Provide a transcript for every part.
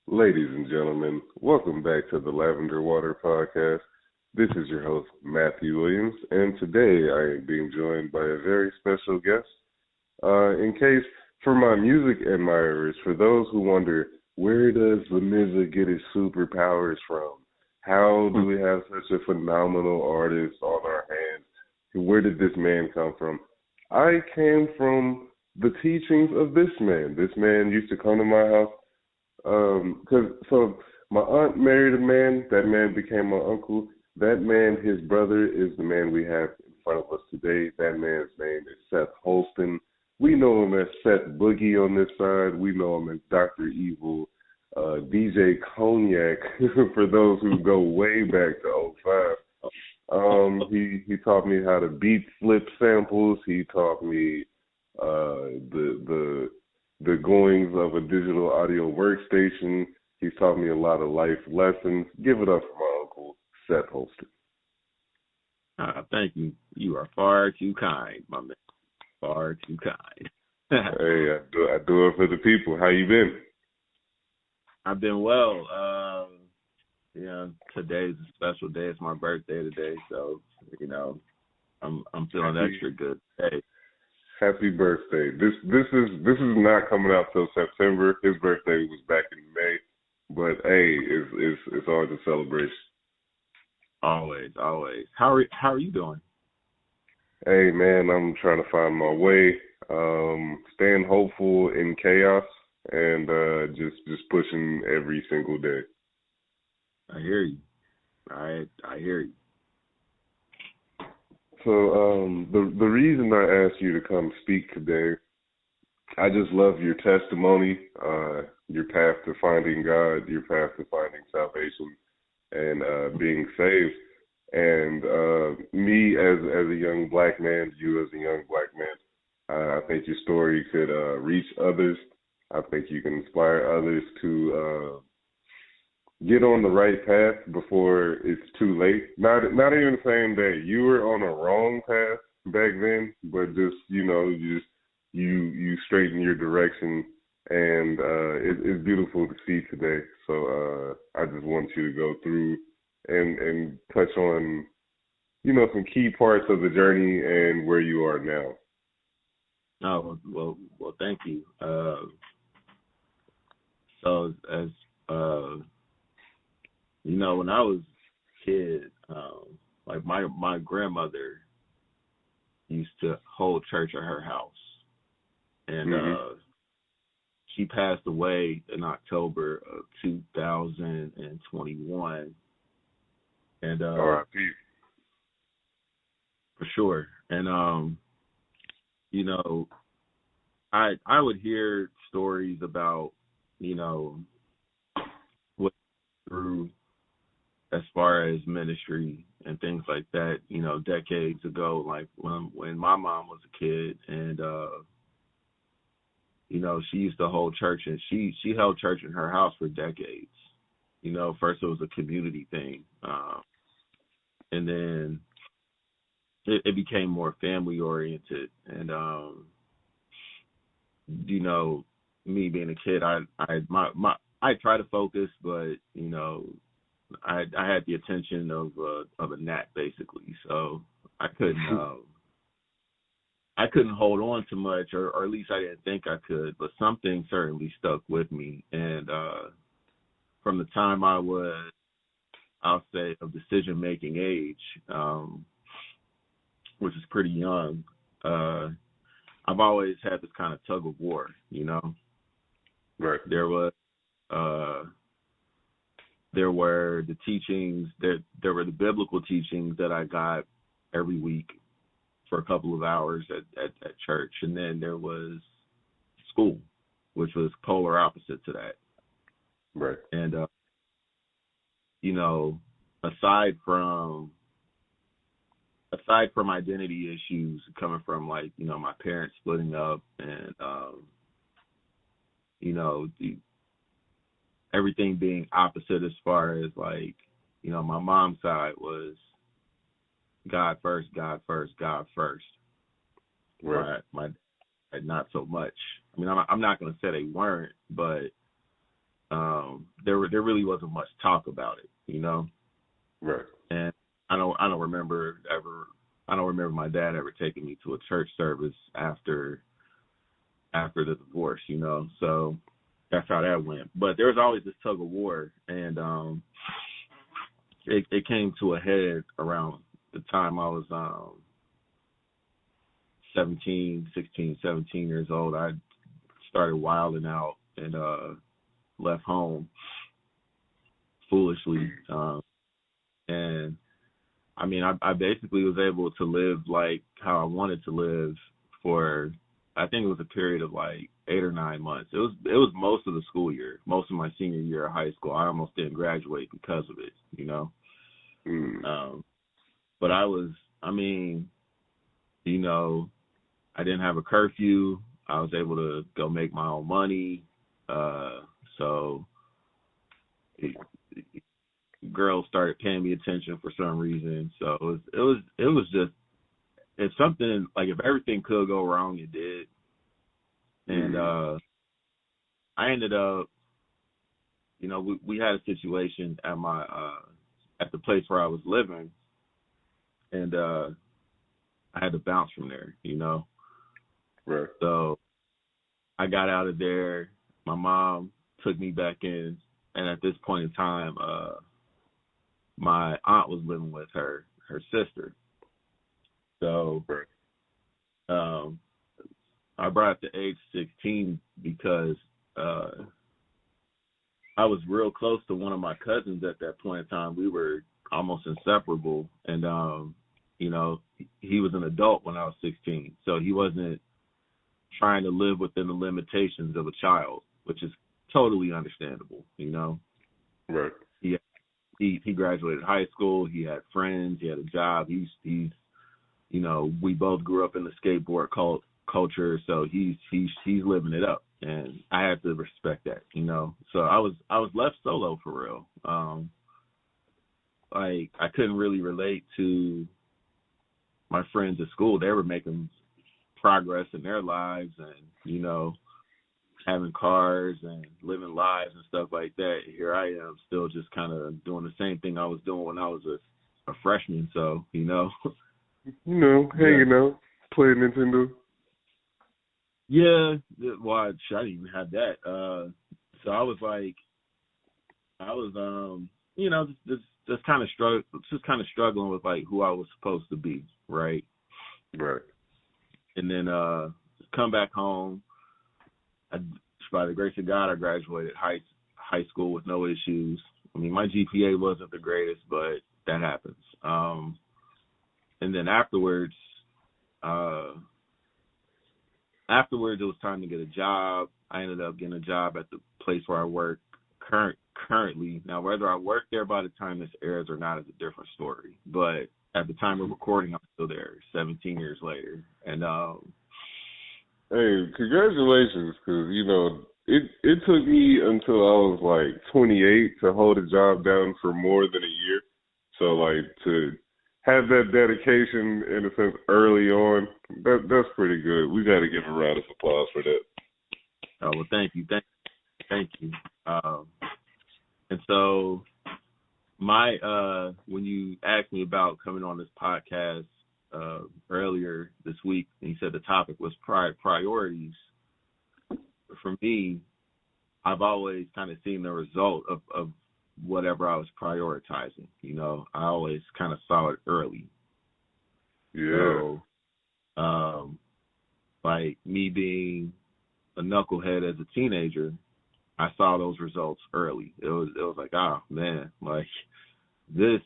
Ladies and gentlemen, welcome back to the Lavender Water Podcast. This is your host, Matthew Williams, and today I am being joined by a very special guest. For my music admirers, for those who wonder, where does the MZA get his superpowers from? How do we have such a phenomenal artist on our hands? Where did this man come from? I came from the teachings of this man. This man used to come to my house. So my aunt married a man. That man became my uncle. That man, his brother, is the man we have in front of us today. That man's name is Seth Holston. We know him as Seth Boogie on this side. We know him as Dr. Evil, DJ Cognac, for those who go way back to '05. He taught me how to beat flip samples. He taught me the goings of a digital audio workstation. He's taught me a lot of life lessons. Give it up for my uncle, Seth Holston. Thank you. You are far too kind, my man. Far too kind. Hey, I do it for the people. How you been? I've been well. Today's a special day. It's my birthday today, so I'm feeling extra good today. Happy birthday. This is not coming out till September. His birthday was back in May. But hey, it's always a celebration. Always. How are you doing? Hey man, I'm trying to find my way. Staying hopeful in chaos and just pushing every single day. I hear you. I hear you. So the reason I asked you to come speak today, I just love your testimony, your path to finding God, your path to finding salvation, and being saved. And me as a young black man, you as a young black man, I think your story could reach others. I think you can inspire others to get on the right path before it's too late. Not even saying that you were on a wrong path back then, but just you straighten your direction, and it's beautiful to see today. So I just want you to go through and touch on some key parts of the journey and where you are now. Oh well, thank you. So as when I was a kid, like my grandmother used to hold church at her house, and she passed away in October of 2021. And R.I.P. For sure. And I would hear stories about what through as far as ministry and things like that, decades ago, like when my mom was a kid, and she used to hold church, and she held church in her house for decades. First it was a community thing, and then it became more family oriented. And me being a kid, I try to focus, but I had the attention of a gnat, basically. So I couldn't hold on to much, or at least I didn't think I could. But something certainly stuck with me, and from the time I was, I'll say, of decision making age, which is pretty young, I've always had this kind of tug of war. Right. There were the teachings, there were the biblical teachings that I got every week for a couple of hours at church. And then there was school, which was polar opposite to that. Right. And, aside from identity issues coming from, like, my parents splitting up, and, everything being opposite as far as, like, my mom's side was God first, God first, God first. Right. My dad, not so much. I mean, I'm not going to say they weren't, but there really wasn't much talk about it, you know. Right. And I don't remember my dad ever taking me to a church service after the divorce, you know. So that's how that went. But there was always this tug of war, and it came to a head around the time I was 16, 17 years old. I started wilding out and left home foolishly. And I mean, I basically was able to live like how I wanted to live for, I think it was a period of like 8 or 9 months. It was most of the school year, most of my senior year of high school. I almost didn't graduate because of it, you know. But I mean, you know, I didn't have a curfew. I was able to go make my own money. So girls started paying me attention for some reason. So it was just, if everything could go wrong, it did. And I ended up, you know, we had a situation at my at the place where I was living, and I had to bounce from there, you know. Right. So I got out of there. My mom took me back in, and at this point in time, my aunt was living with her sister. So I brought up the age 16 because I was real close to one of my cousins at that point in time. We were almost inseparable, and you know, he was an adult when I was 16, so he wasn't trying to live within the limitations of a child, which is totally understandable, you know. Right. He graduated high school. He had friends. He had a job. He's you know, we both grew up in the skateboard culture, so he's living it up, and I had to respect that, you know. So I was left solo for real. Like, I couldn't really relate to my friends at school. They were making progress in their lives, and, you know, having cars and living lives and stuff like that. Here I am still just kind of doing the same thing I was doing when I was a freshman. So, you know. You know, hanging out, playing Nintendo. Yeah, well, I didn't even have that. So I was like, you know, just kind of struggling with like who I was supposed to be, right? Right. And then come back home. By the grace of God, I graduated high school with no issues. I mean, my GPA wasn't the greatest, but that happens. And then afterwards, it was time to get a job. I ended up getting a job at the place where I work currently. Now, whether I work there by the time this airs or not is a different story. But at the time of recording, I'm still there, 17 years later. And hey, congratulations, because, you know, it took me until I was like 28 to hold a job down for more than a year. So, like, to have that dedication, in a sense, early on, that's pretty good. We got to give a round of applause for that. Oh, well, thank you. And so when you asked me about coming on this podcast earlier this week, and you said the topic was priorities, for me, I've always kind of seen the result of whatever I was prioritizing. You know, I always kind of saw it early. Yeah. So, like me being a knucklehead as a teenager, I saw those results early. It was like, oh man, like this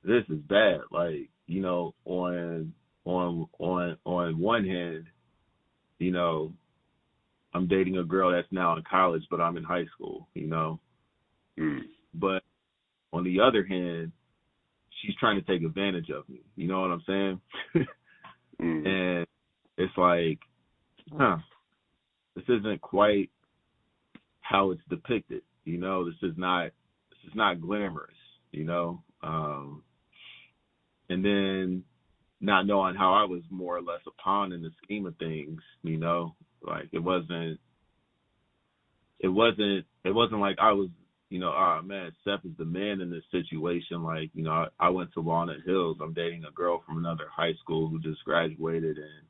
is bad. Like, you know, on one hand, you know, I'm dating a girl that's now in college, but I'm in high school, you know. But on the other hand, she's trying to take advantage of me. You know what I'm saying? And it's like, this isn't quite how it's depicted. You know, this is not glamorous, you know. And then not knowing how I was more or less a pawn in the scheme of things, you know, like it wasn't like I was, oh man, Seth is the man in this situation. Like, I went to Walnut Hills. I'm dating a girl from another high school who just graduated, and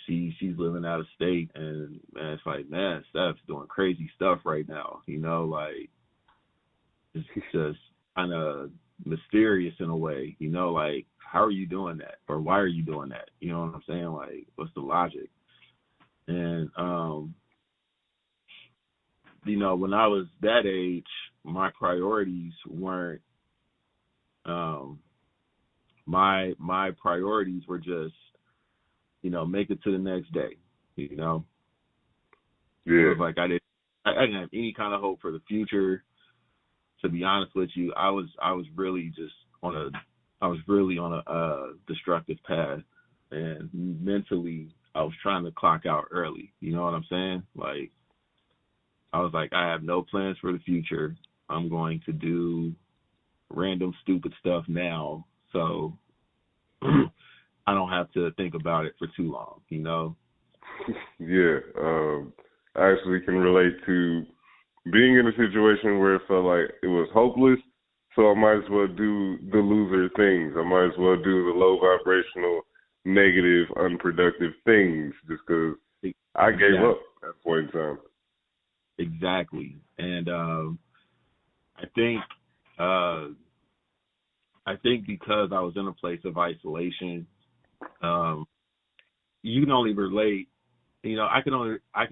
she's living out of state, and man, it's like, man, Steph's doing crazy stuff right now. Like, it's just kind of mysterious in a way. Like, how are you doing that, or why are you doing that? You know what I'm saying? Like, what's the logic? And when I was that age, my priorities weren't. My priorities were just, make it to the next day. Yeah. It was like I didn't have any kind of hope for the future. To be honest with you, I was really on a destructive path, and mentally I was trying to clock out early. You know what I'm saying? Like, I was like, I have no plans for the future. I'm going to do random stupid stuff now, so I don't have to think about it for too long. Yeah. I actually can relate to being in a situation where it felt like it was hopeless, so I might as well do the loser things. I might as well do the low vibrational, negative, unproductive things just because I gave up at that point in time. Exactly. And I think because I was in a place of isolation, you can only relate. I can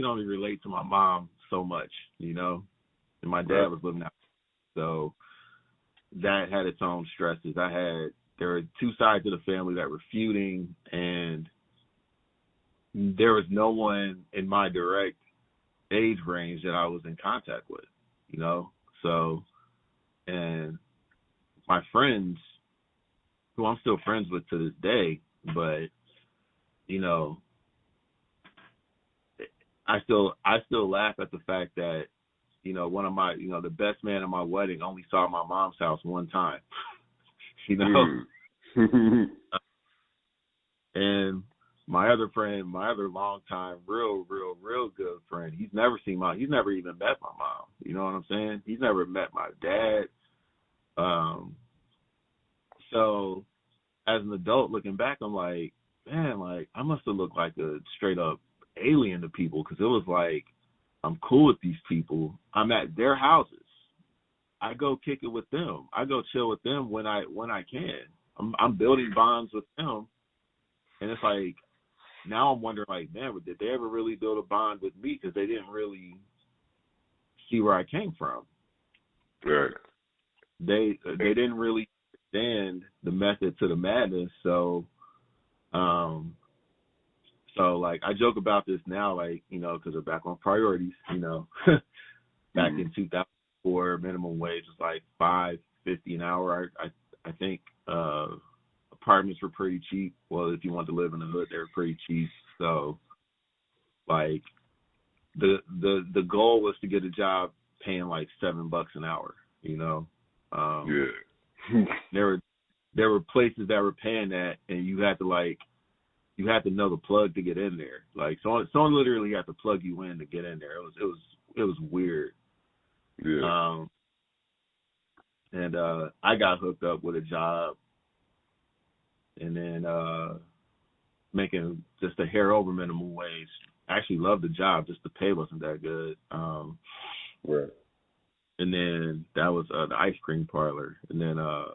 only relate to my mom so much, and my dad was living out, so that had its own stresses. There were two sides of the family that were feuding, and there was no one in my direct age range that I was in contact with, so, and my friends, who I'm still friends with to this day, but I still laugh at the fact that one of my the best man at my wedding only saw my mom's house one time. And my other friend, my other longtime real good friend, he's never even met my mom. You know what I'm saying? He's never met my dad. So as an adult looking back, I'm like, man, like, I must have looked like a straight up alien to people, because it was like, I'm cool with these people. I'm at their houses. I go kick it with them. I go chill with them when I can. I'm building bonds with them, and it's like, now I'm wondering, like, man, did they ever really build a bond with me? Because they didn't really see where I came from. Right. They didn't really understand the method to the madness. So, like, I joke about this now, like, because we're back on priorities. Back in 2004, minimum wage was like $5.50 an hour. I think apartments were pretty cheap. Well, if you wanted to live in the hood, they were pretty cheap. So, like, the goal was to get a job paying like $7 an hour. Yeah. There were places that were paying that, and you had to know the plug to get in there. Like, someone literally had to plug you in to get in there. It was weird. Yeah. And I got hooked up with a job, and then making just a hair over minimum wage. I actually loved the job, just the pay wasn't that good. Right. And then that was the ice cream parlor. And then I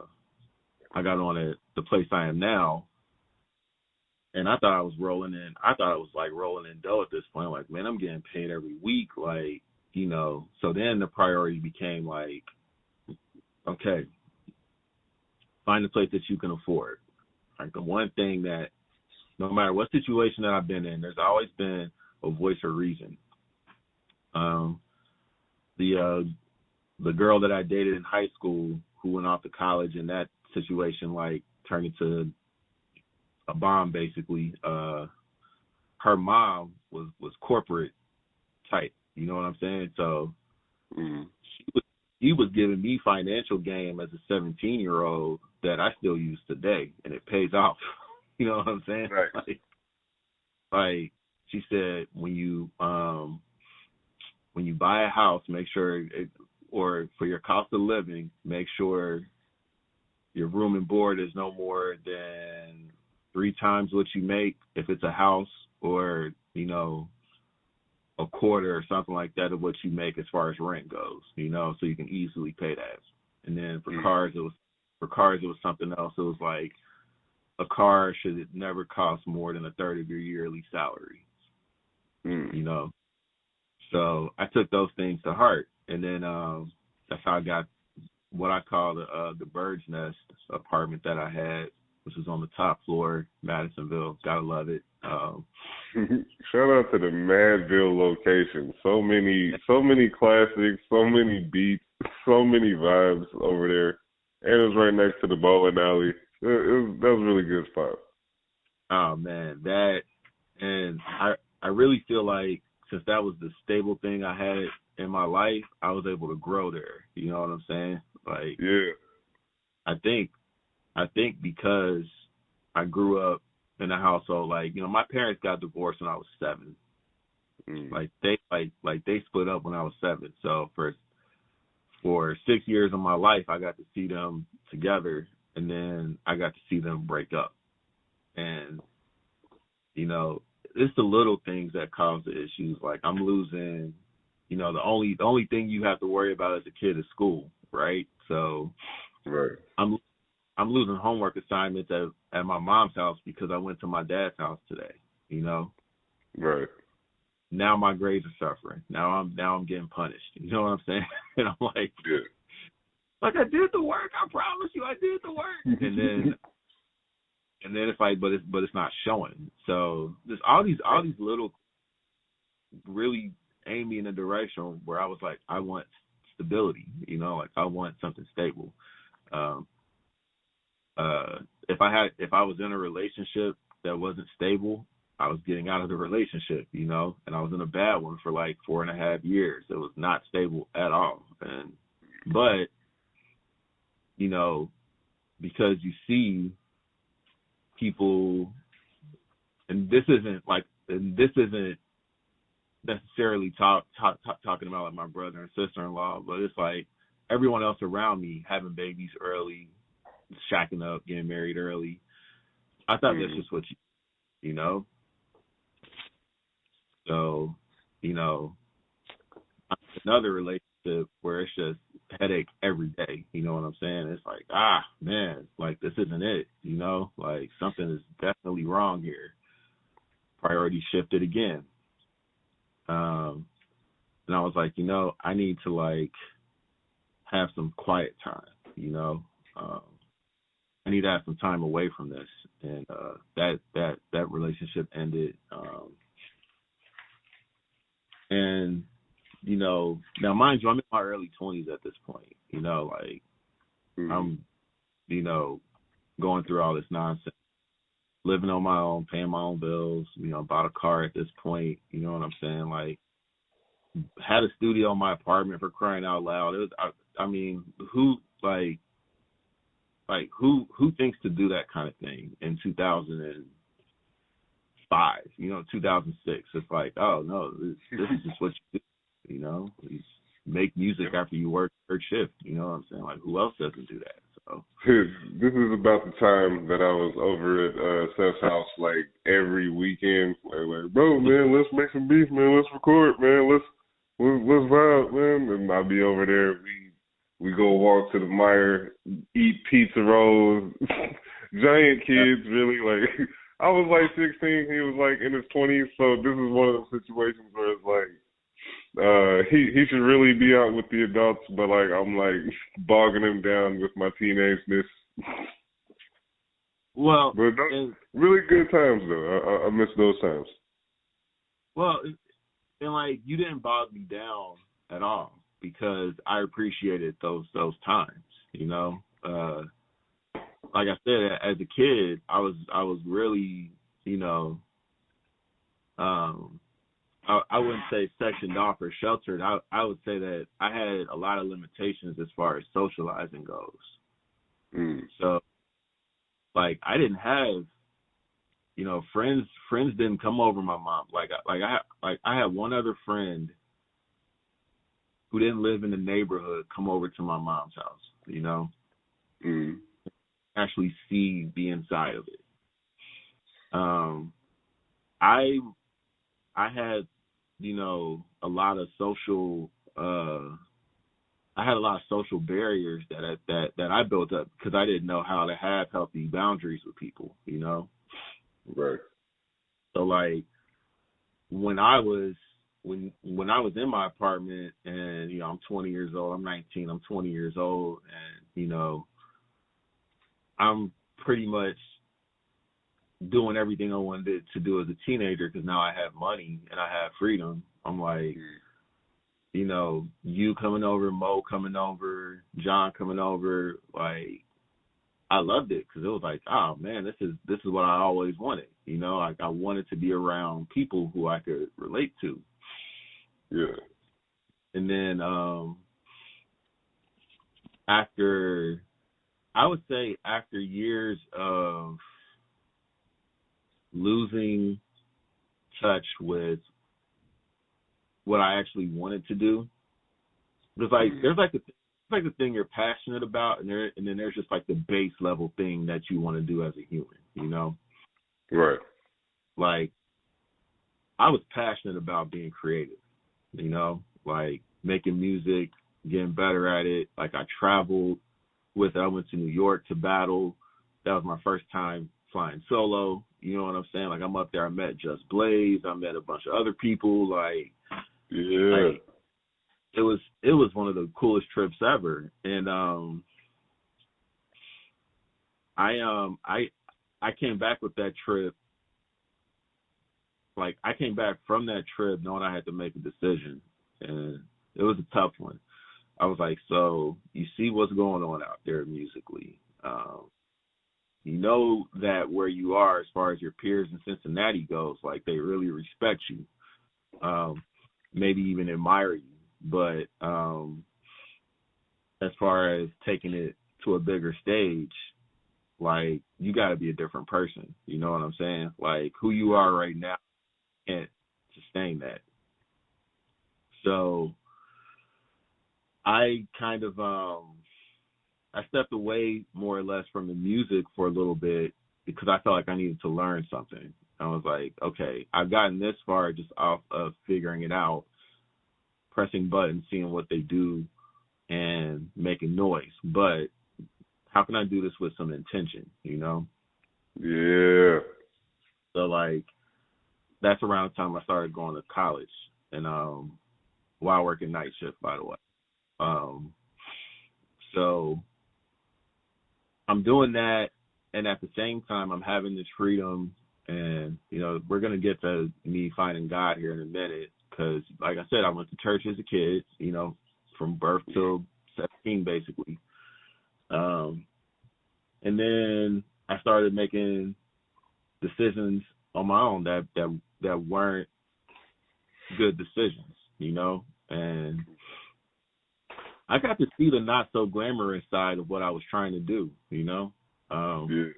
got on at the place I am now, and I thought I was rolling in. I thought it was like rolling in dough at this point. Like, man, I'm getting paid every week. Like, so then the priority became like, okay, find a place that you can afford. Like, the one thing that, no matter what situation that I've been in, there's always been a voice of reason. The girl that I dated in high school who went off to college, and that situation like turned into a bomb basically. Her mom was corporate type, you know what I'm saying? So she was giving me financial game as a 17-year-old that I still use today, and it pays off. You know what I'm saying? Right. Like she said, when you buy a house, make sure or for your cost of living, make sure your room and board is no more than 3 times what you make if it's a house, or, you know, a quarter or something like that of what you make as far as rent goes, you know, so you can easily pay that. And then for cars, it was something else. It was like a car should never cost more than a third of your yearly salary, you know. So I took those things to heart, and then that's how I got what I call the bird's nest apartment that I had, which was on the top floor, Madisonville. Gotta love it. Shout out to the Madville location. So many classics, so many beats, so many vibes over there, and it was right next to the bowling alley. That was a really good spot. Oh man, that, and I really feel like since that was the stable thing I had in my life, I was able to grow there. You know what I'm saying? Like, yeah, I think because I grew up in a household, like, you know, my parents got divorced when I was 7. Like they split up when I was 7. So for 6 years of my life, I got to see them together, and then I got to see them break up. And, you know, it's the little things that cause the issues. Like, I'm losing, you know, the only thing you have to worry about as a kid is school, right? So right. I'm losing homework assignments at my mom's house because I went to my dad's house today, you know? Right. Now my grades are suffering. Now I'm getting punished. You know what I'm saying? And I'm like, yeah. Like, I did the work. I promise you I did the work. And then it's like, but it's not showing. So there's all these little really aim me in a direction where I was like, I want stability, you know, like I want something stable. If I was in a relationship that wasn't stable, I was getting out of the relationship, you know, and I was in a bad one for like 4.5 years. It was not stable at all. But, you know, because you see people, and this isn't necessarily talking about like my brother and sister-in-law, but it's like everyone else around me having babies early, shacking up, getting married early. I thought that's just what you know. So, you know, another relationship where it's just headache every day. You know what I'm saying? It's like, man, like this isn't it. You know, like something is definitely wrong here. Priority shifted again. And I was like, you know, I need to like have some quiet time. You know, I need to have some time away from this. And that relationship ended. And, you know, now mind you, I'm in my early 20s at this point, you know, like I'm, you know, going through all this nonsense, living on my own, paying my own bills, you know, bought a car at this point, you know what I'm saying? Like, had a studio in my apartment, for crying out loud. It was, I mean, who thinks to do that kind of thing in 2005, you know, 2006? It's like, oh no, this is just what you do, you know. You make music after you work third shift, you know what I'm saying? Like, who else doesn't do that? So this is about the time that I was over at Seth's house like every weekend. Like, bro, man, let's make some beef, man. Let's record, man. Let's vibe, man. And I'll be over there. We go walk to the Meyer, eat pizza rolls. Giant kids, really. Like, I was like 16. He was like in his 20s. So this is one of those situations where it's like, he should really be out with the adults, but like I'm like bogging him down with my teenageness. Well, but really good times though. I miss those times. Well, and like you didn't bog me down at all because I appreciated those times. You know, like I said, as a kid, I was really, you know, I wouldn't say sectioned off or sheltered. I would say that I had a lot of limitations as far as socializing goes. So, like, I didn't have, you know, friends didn't come over my mom. I had one other friend who didn't live in the neighborhood come over to my mom's house, you know, actually see the inside of it. I had, you know, a lot of social barriers that I built up because I didn't know how to have healthy boundaries with people, you know. Right. So like when I was in my apartment and, you know, I'm 20 years old, I'm 19, I'm 20 years old, and, you know, I'm pretty much doing everything I wanted to do as a teenager because now I have money and I have freedom. I'm like, you know, you coming over, Mo coming over, John coming over, like, I loved it because it was like, oh man, this is what I always wanted. You know, like I wanted to be around people who I could relate to. Yeah. And then after years of losing touch with what I actually wanted to do, there's the thing you're passionate about, and then there's just like the base level thing that you want to do as a human, you know? Right. Like, I was passionate about being creative, you know, like making music, getting better at it. Like I traveled with it. I went to New York to battle. That was my first time flying solo. You know what I'm saying? Like I'm up there. I met Just Blaze. I met a bunch of other people. Like, yeah. Like, it was one of the coolest trips ever. And I came back with that trip. Like I came back from that trip knowing I had to make a decision, and it was a tough one. I was like, so you see what's going on out there musically. You know that where you are as far as your peers in Cincinnati goes, like they really respect you, maybe even admire you. But as far as taking it to a bigger stage, like you got to be a different person. You know what I'm saying? Like who you are right now can't sustain that. So I kind of I stepped away more or less from the music for a little bit because I felt like I needed to learn something. I was like, okay, I've gotten this far just off of figuring it out, pressing buttons, seeing what they do, and making noise. But how can I do this with some intention, you know? Yeah. So, like, that's around the time I started going to college, and while working night shift, by the way. So I'm doing that, and at the same time, I'm having this freedom, and, you know, we're going to get to me finding God here in a minute, because, like I said, I went to church as a kid, you know, from birth till 17, basically. And then I started making decisions on my own that weren't good decisions, you know, and I got to see the not so glamorous side of what I was trying to do, you know. Yeah.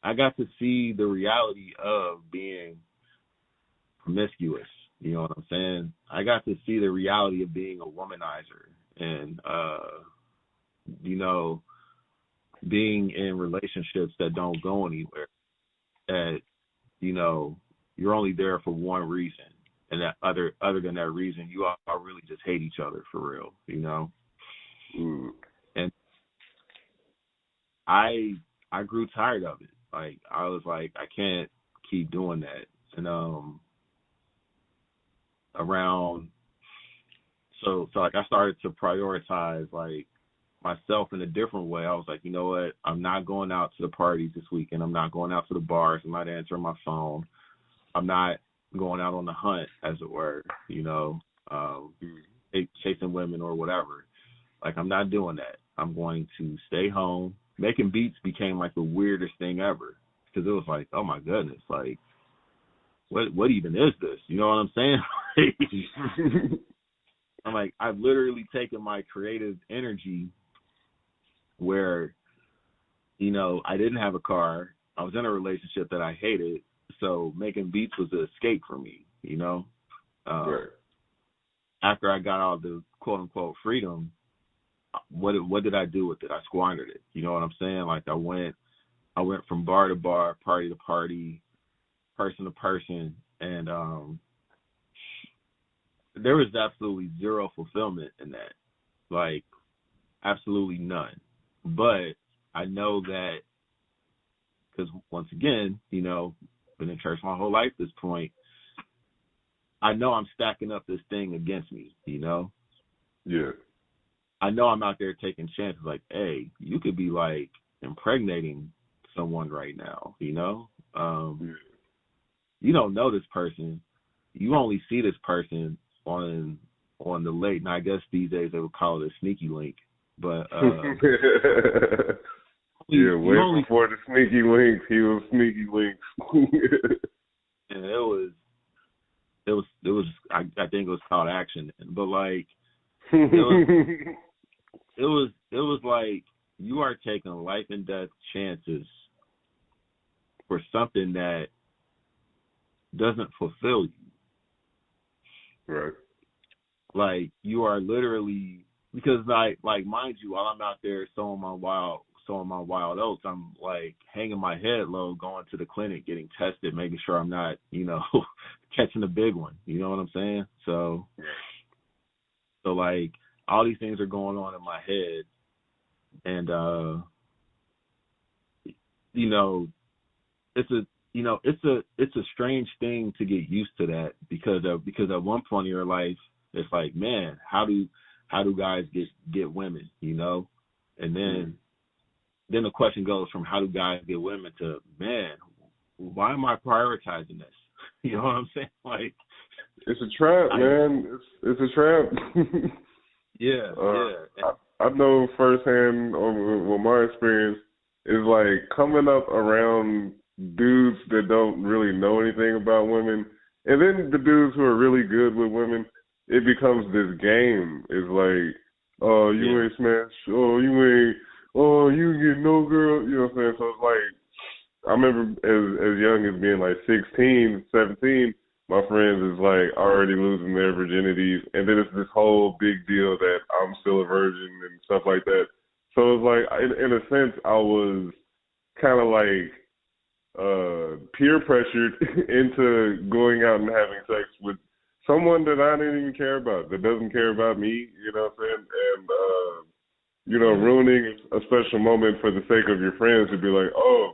I got to see the reality of being promiscuous, you know what I'm saying? I got to see the reality of being a womanizer and, you know, being in relationships that don't go anywhere, that, you know, you're only there for one reason, and that other than that reason, you all really just hate each other for real, you know? And I grew tired of it. Like, I was like, I can't keep doing that. And so like I started to prioritize like myself in a different way. I was like, you know what? I'm not going out to the parties this weekend. I'm not going out to the bars. I'm not answering my phone. I'm not going out on the hunt, as it were, you know, chasing women or whatever. Like, I'm not doing that. I'm going to stay home. Making beats became like the weirdest thing ever because it was like, oh my goodness, like, what even is this? You know what I'm saying? I'm like, I've literally taken my creative energy where, you know, I didn't have a car. I was in a relationship that I hated. So making beats was an escape for me, you know? Right. After I got all the quote unquote freedom, what did I do with it? I squandered it. You know what I'm saying? Like I went from bar to bar, party to party, person to person, and there was absolutely zero fulfillment in that. Like absolutely none. But I know that because once again, you know, been in church my whole life at this point, I know I'm stacking up this thing against me, you know? Yeah. I know I'm out there taking chances like, hey, you could be like impregnating someone right now, you know? You don't know this person. You only see this person on the late, and I guess these days they would call it a sneaky link. But yeah, way before the sneaky links, he was sneaky links. And it was I think it was called action, but like it was like you are taking life and death chances for something that doesn't fulfill you. Right. Like you are literally, because like mind you, while I'm out there sowing my wild oats, I'm like hanging my head low, going to the clinic, getting tested, making sure I'm not, you know, catching a big one. You know what I'm saying? So like all these things are going on in my head, and you know, it's a strange thing to get used to that because at one point in your life it's like, man, how do guys get women, you know? And then the question goes from how do guys get women to, man, why am I prioritizing this? You know what I'm saying? Like, it's a trap, man. It's a trap. Yeah. I know firsthand with my experience is like coming up around dudes that don't really know anything about women, and then the dudes who are really good with women, it becomes this game. It's like, oh, you ain't smashed. Oh, you get no girl. You know what I'm saying? So it's like, I remember as young as being like 16, 17, my friends is like already losing their virginities, and then it's this whole big deal that I'm still a virgin and stuff like that. So it's like, in a sense, I was kind of like peer pressured into going out and having sex with someone that I didn't even care about, that doesn't care about me, you know what I'm saying? And, you know, ruining a special moment for the sake of your friends to be like, oh,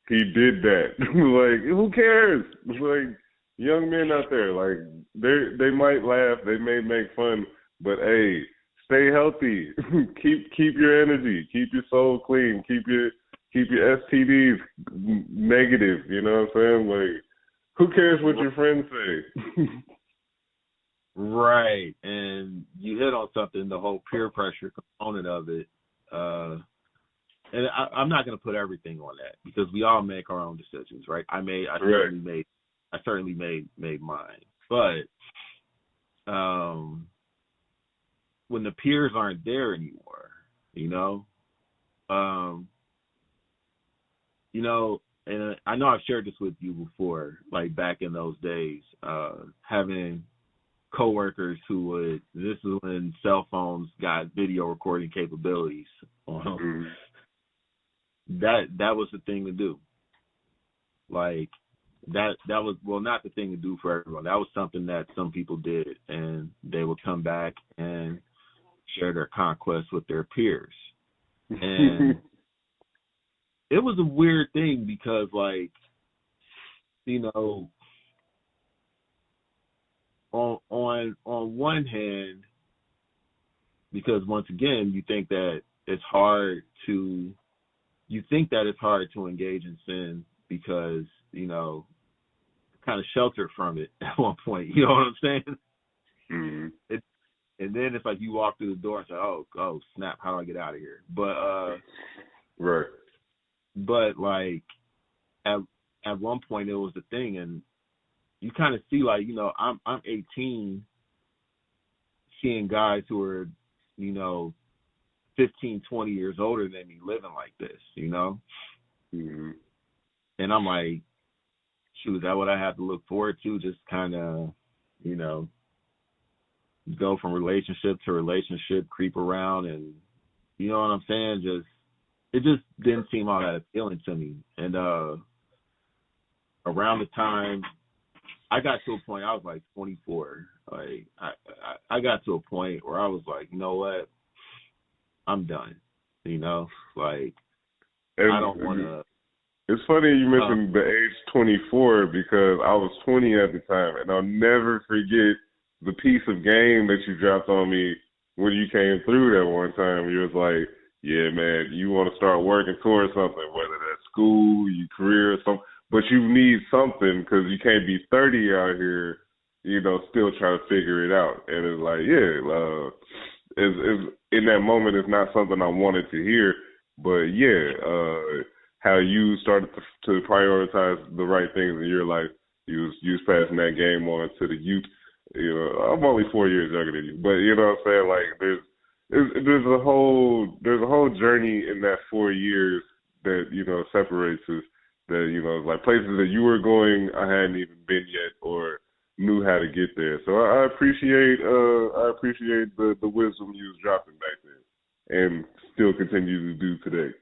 he did that. Like, who cares? Like, young men out there, like, they might laugh, they may make fun, but hey, stay healthy. keep your energy, keep your soul clean, keep your STDs negative, you know what I'm saying? Like, who cares what your friends say? Right. And you hit on something, the whole peer pressure component of it. And I'm not going to put everything on that because we all make our own decisions, right? I certainly made mine. But when the peers aren't there anymore, you know, and I know I've shared this with you before, like back in those days, having coworkers who would, this is when cell phones got video recording capabilities on them. That was the thing to do. Like that was, well, not the thing to do for everyone. That was something that some people did, and they would come back and share their conquests with their peers. And it was a weird thing because, like, you know, on one hand, because once again, you think that it's hard to engage in sin because, you know, kind of sheltered from it at one point. You know what I'm saying? Mm-hmm. And then it's like you walk through the door and say, oh, snap, how do I get out of here? But right. But like at one point it was the thing, and you kind of see, like, you know, I'm 18, seeing guys who are, you know, 15, 20 years older than me living like this, you know? Mm-hmm. And I'm like, shoot, is that what I have to look forward to? Just kind of, you know, go from relationship to relationship, creep around, and you know what I'm saying? It just didn't seem all that appealing to me. And around the time I got to a point, I was like 24. Like I got to a point where I was like, you know what? I'm done. You know, like And I don't want to. It's funny you mentioned the age 24 because I was 20 at the time, and I'll never forget the piece of game that you dropped on me when you came through that one time. You was like, yeah, man, you want to start working towards something, whether that's school, your career, or something, but you need something because you can't be 30 out here, you know, still trying to figure it out. And it's like, yeah, it's in that moment, it's not something I wanted to hear, but yeah, how you started to prioritize the right things in your life. You was passing that game on to the youth. You know, I'm only 4 years younger than you, but you know what I'm saying? Like there's a whole journey in that 4 years that, you know, separates us, that, you know, like places that you were going I hadn't even been yet or knew how to get there. So I appreciate the wisdom you was dropping back then and still continue to do today.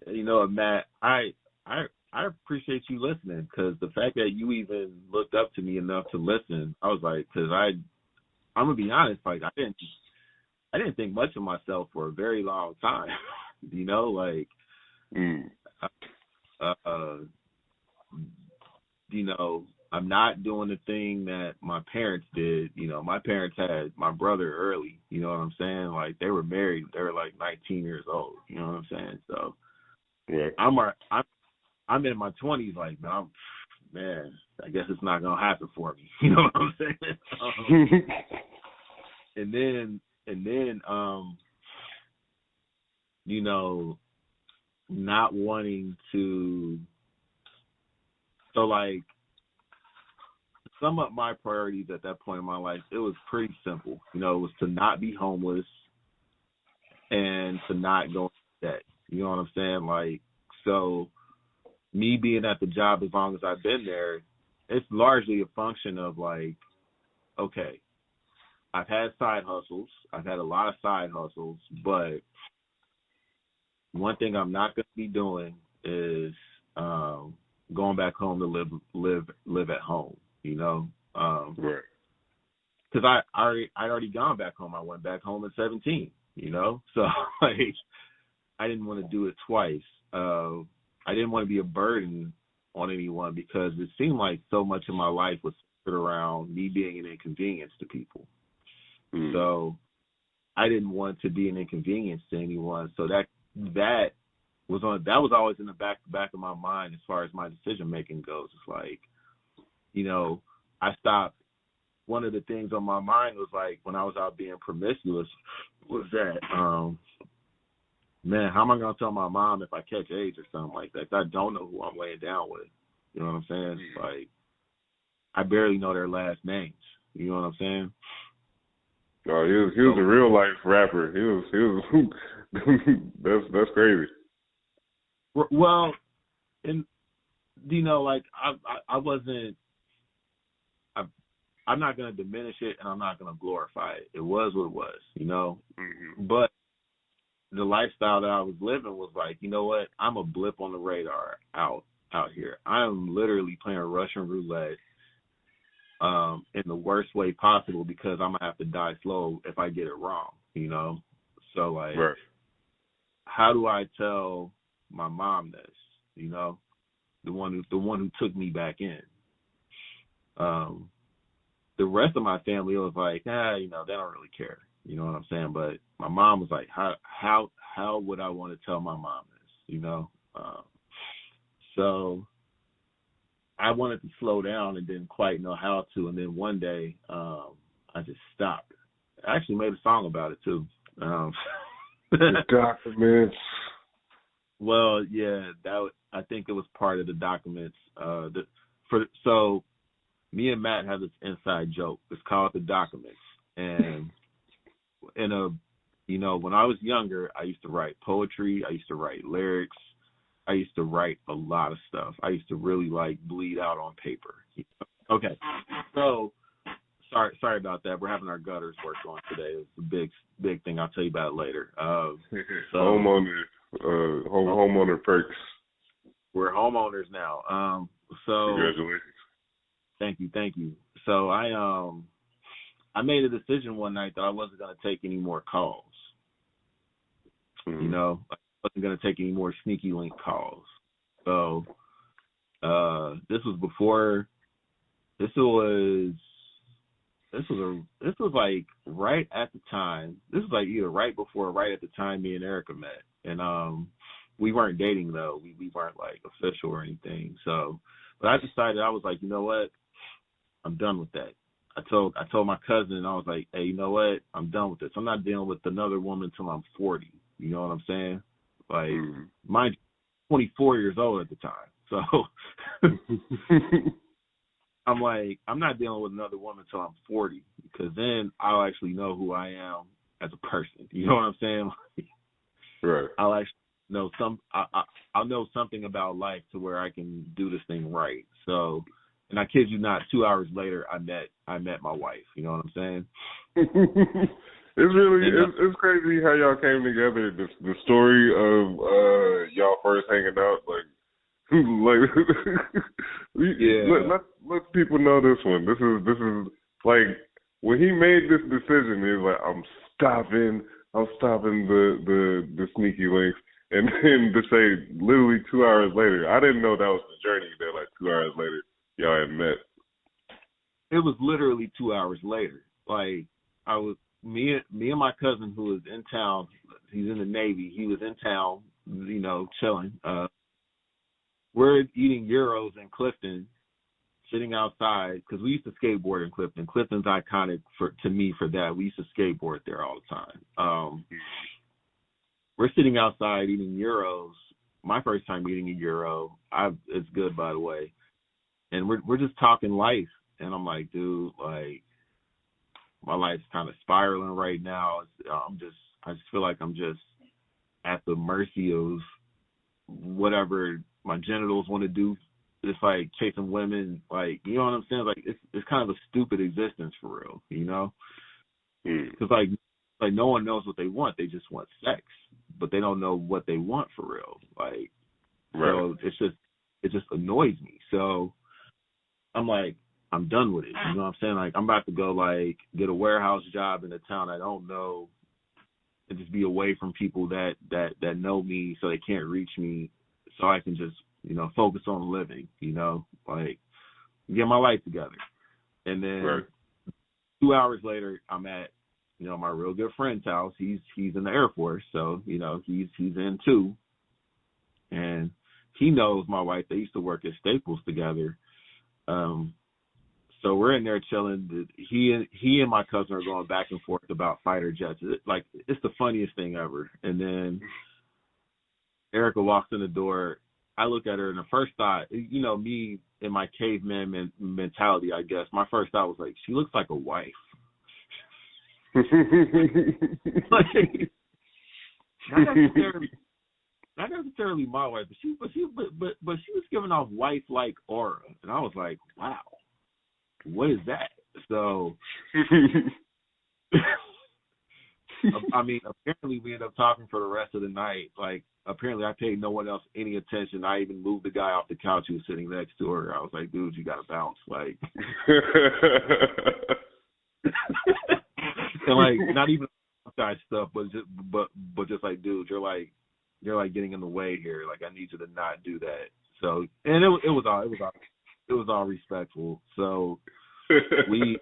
You know, Matt, I appreciate you listening, because the fact that you even looked up to me enough to listen, I was like, because I'm gonna be honest, like I didn't think much of myself for a very long time. You know, like, you know, I'm not doing the thing that my parents did. You know, my parents had my brother early. You know what I'm saying? Like they were married, they were like 19 years old. You know what I'm saying? So. Yeah. I'm in my 20s, like, man, I guess it's not gonna happen for me. You know what I'm saying? And then, you know, not wanting to. So, like, to sum up my priorities at that point in my life, it was pretty simple. You know, it was to not be homeless and to not go into debt. You know what I'm saying? Like, so me being at the job as long as I've been there, it's largely a function of like, okay, I've had side hustles. I've had a lot of side hustles, but one thing I'm not going to be doing is going back home to live at home, you know? Right. Because I'd already gone back home. I went back home at 17, you know? So, like, I didn't want to do it twice. I didn't want to be a burden on anyone because it seemed like so much of my life was centered around me being an inconvenience to people. So I didn't want to be an inconvenience to anyone. So that was always in the back of my mind as far as my decision making goes. It's like, you know, I stopped. One of the things on my mind was like when I was out being promiscuous was that man, how am I going to tell my mom if I catch AIDS or something like that? I don't know who I'm laying down with. You know what I'm saying? Like, I barely know their last names. You know what I'm saying? Oh, he was a real life rapper. He was that's crazy. Well, and you know, like I wasn't. I'm not going to diminish it, and I'm not going to glorify it. It was what it was, you know. But the lifestyle that I was living was like, you know what? I'm a blip on the radar out here. I am literally playing Russian roulette in the worst way possible because I'm gonna have to die slow if I get it wrong, you know. So like, right. How do I tell my mom this? You know, the one who took me back in. The rest of my family was like, you know, they don't really care. You know what I'm saying? But my mom was like, how would I want to tell my mom this? You know? So I wanted to slow down and didn't quite know how to. And then one day, I just stopped. I actually made a song about it too. The documents. Well, yeah, I think it was part of the documents. So me and Matt have this inside joke. It's called The Documents. And you know, when I was younger, I used to write poetry. I used to write lyrics. I used to write a lot of stuff. I used to really like bleed out on paper. Okay. So Sorry about that. We're having our gutters worked on today. It's a big thing. I'll tell you about it later. Homeowner perks. We're homeowners now. Congratulations. Thank you. So I made a decision one night that I wasn't going to take any more calls. Mm-hmm. I wasn't going to take any more sneaky link calls. So this was like right at the time. This was like either right before or right at the time me and Erica met. And we weren't dating though. We weren't like official or anything. So, but I decided, I was like, you know what? I'm done with that. I told my cousin, and I was like, hey, you know what? I'm done with this. I'm not dealing with another woman until I'm 40. You know what I'm saying? Like, mind you, 24 years old at the time. So I'm like, I'm not dealing with another woman until I'm 40, because then I'll actually know who I am as a person. You know what I'm saying? Right. I'll actually know I'll know something about life to where I can do this thing right. So, and I kid you not, 2 hours later, I met my wife. You know what I'm saying? It's crazy how y'all came together. The story of y'all first hanging out, let people know this one. This is like when he made this decision. He was like, I'm stopping the sneaky links, and then to say literally 2 hours later, I didn't know that was the journey. That like 2 hours later, y'all had met. It was literally 2 hours later. Like me and my cousin, who was in town. He's in the Navy. He was in town, chilling. We're eating gyros in Clifton, sitting outside, because we used to skateboard in Clifton. Clifton's iconic to me for that. We used to skateboard there all the time. We're sitting outside eating gyros. My first time eating a gyro. It's good, by the way. And we're just talking life. And I'm like, dude, like, my life's kind of spiraling right now. I just feel like I'm just at the mercy of whatever my genitals want to do. It's like chasing women, like, you know what I'm saying? Like, it's kind of a stupid existence for real, you know? Because like no one knows what they want. They just want sex, but they don't know what they want for real. Like, right. So it just annoys me. So I'm like, I'm done with it. You know what I'm saying? Like, I'm about to go like get a warehouse job in a town I don't know, and just be away from people that know me, so they can't reach me, so I can just, focus on living, like get my life together. And then 2 hours later, I'm at, my real good friend's house. He's in the Air Force, so, he's in too. And he knows my wife. They used to work at Staples together. So we're in there chilling. He and my cousin are going back and forth about fighter jets. It's the funniest thing ever. And then Erica walks in the door. I look at her, and the first thought, me in my caveman mentality, I guess, my first thought was like, she looks like a wife. Not necessarily my wife, but she was giving off wife-like aura, and I was like, wow, what is that? So, I mean, apparently we ended up talking for the rest of the night. Like, apparently I paid no one else any attention. I even moved the guy off the couch who was sitting next to her. I was like, dude, you gotta bounce. Like, and like, not even outside stuff, but just like, dude, you're like getting in the way here. Like, I need you to not do that. So, and it was all respectful. So we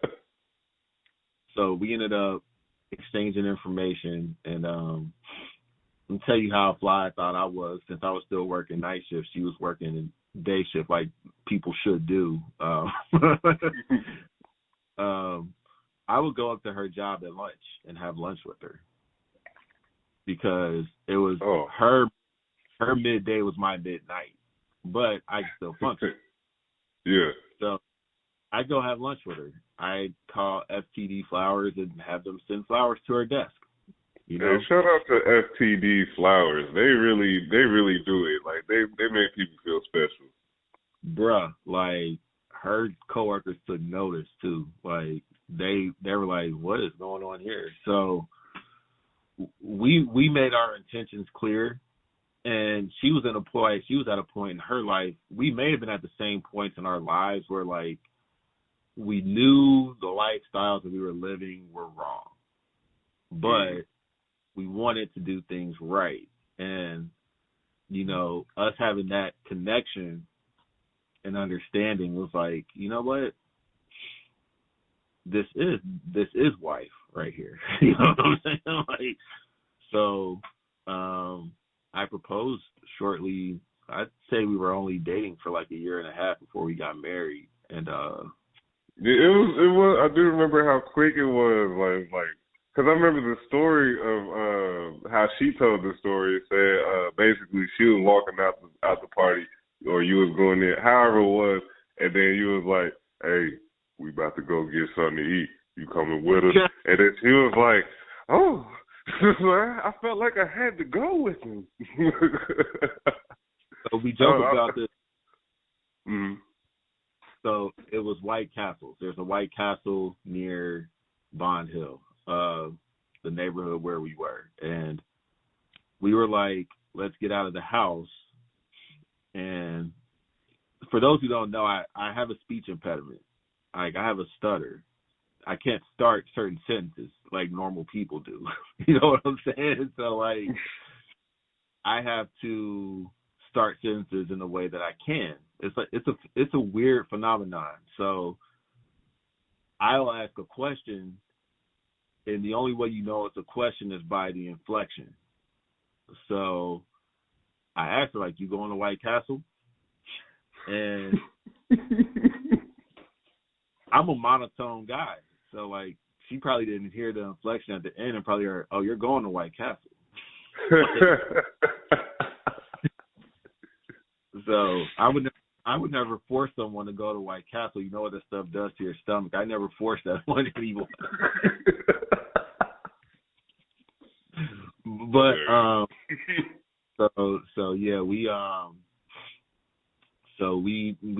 ended up exchanging information, and let me tell you how fly I thought I was. Since I was still working night shift, she was working day shift, like people should do. I would go up to her job at lunch and have lunch with her, because it was her midday was my midnight, but I could still function. Yeah. So I go have lunch with her. I call FTD Flowers and have them send flowers to her desk. Hey, shout out to FTD Flowers. They really do it. Like, they make people feel special. Bruh, like, her coworkers took notice too. Like, they were like, what is going on here? So we made our intentions clear, and she was at a point in her life. We may have been at the same points in our lives where like we knew the lifestyles that we were living were wrong, but we wanted to do things right. And, you know, us having that connection and understanding was like, you know what? This is wife right here. You know what I'm saying? Like, so I proposed shortly. I'd say we were only dating for like a year and a half before we got married. And it was. I do remember how quick it was. Like, because I remember the story of how she told the story. It said basically she was walking out the party, or you was going in, however it was, and then you was like, "Hey, we about to go get something to eat. You coming with us?" And then she was like, "Oh." I felt like I had to go with him. So we joke about this. Mm-hmm. So it was White Castles. There's a White Castle near Bond Hill, the neighborhood where we were. And we were like, let's get out of the house. And for those who don't know, I have a speech impediment. Like, I have a stutter. I can't start certain sentences like normal people do. You know what I'm saying? So like, I have to start sentences in a way that I can. It's a weird phenomenon. So I'll ask a question, and the only way you know it's a question is by the inflection. So I asked her, like, you going to White Castle? And I'm a monotone guy. So, like, she probably didn't hear the inflection at the end and probably heard, oh, you're going to White Castle. So I would never force someone to go to White Castle. You know what that stuff does to your stomach. I never forced that one anyone. But so yeah, we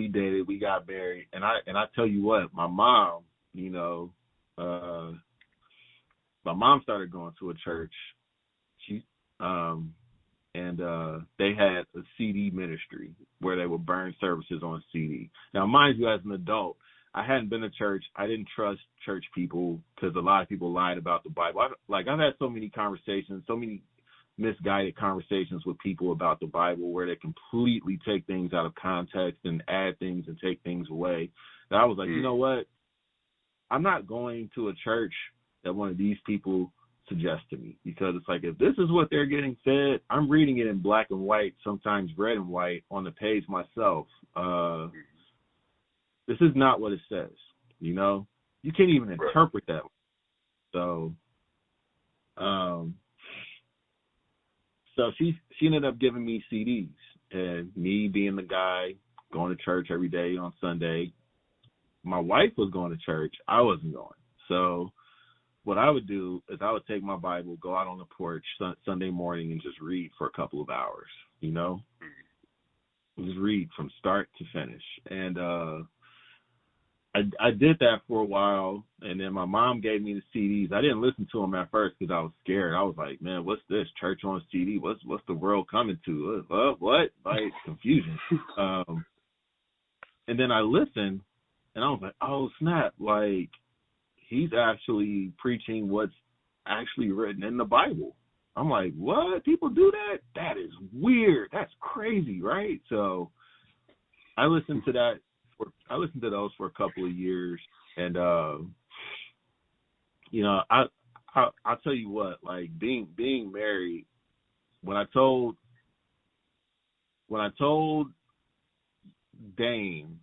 dated, we got married, and I tell you what, my mom, you know, my mom started going to a church. She and they had a CD ministry where they would burn services on CD. Now, mind you, as an adult, I hadn't been to church. I didn't trust church people because a lot of people lied about the Bible. I've had so many conversations, so many misguided conversations with people about the Bible where they completely take things out of context and add things and take things away. And I was like, you know what? I'm not going to a church that one of these people suggest to me, because it's like, if this is what they're getting fed, I'm reading it in black and white, sometimes red and white on the page myself. This is not what it says, you know? You can't even interpret that. So she ended up giving me CDs, and me being the guy going to church every day on Sunday, my wife was going to church, I wasn't going. So what I would do is I would take my Bible, go out on the porch Sunday morning and just read for a couple of hours, you know? Just read from start to finish. And I did that for a while, and then my mom gave me the CDs. I didn't listen to them at first because I was scared. I was like, man, what's this? Church on CD? What's the world coming to? What? Like, confusion. And then I listened, and I was like, oh, snap. Like, he's actually preaching what's actually written in the Bible. I'm like, what? People do that? That is weird. That's crazy, right? So I listened to that. I listened to those for a couple of years, and you know, I'll tell you what, like being married. When I told Dane,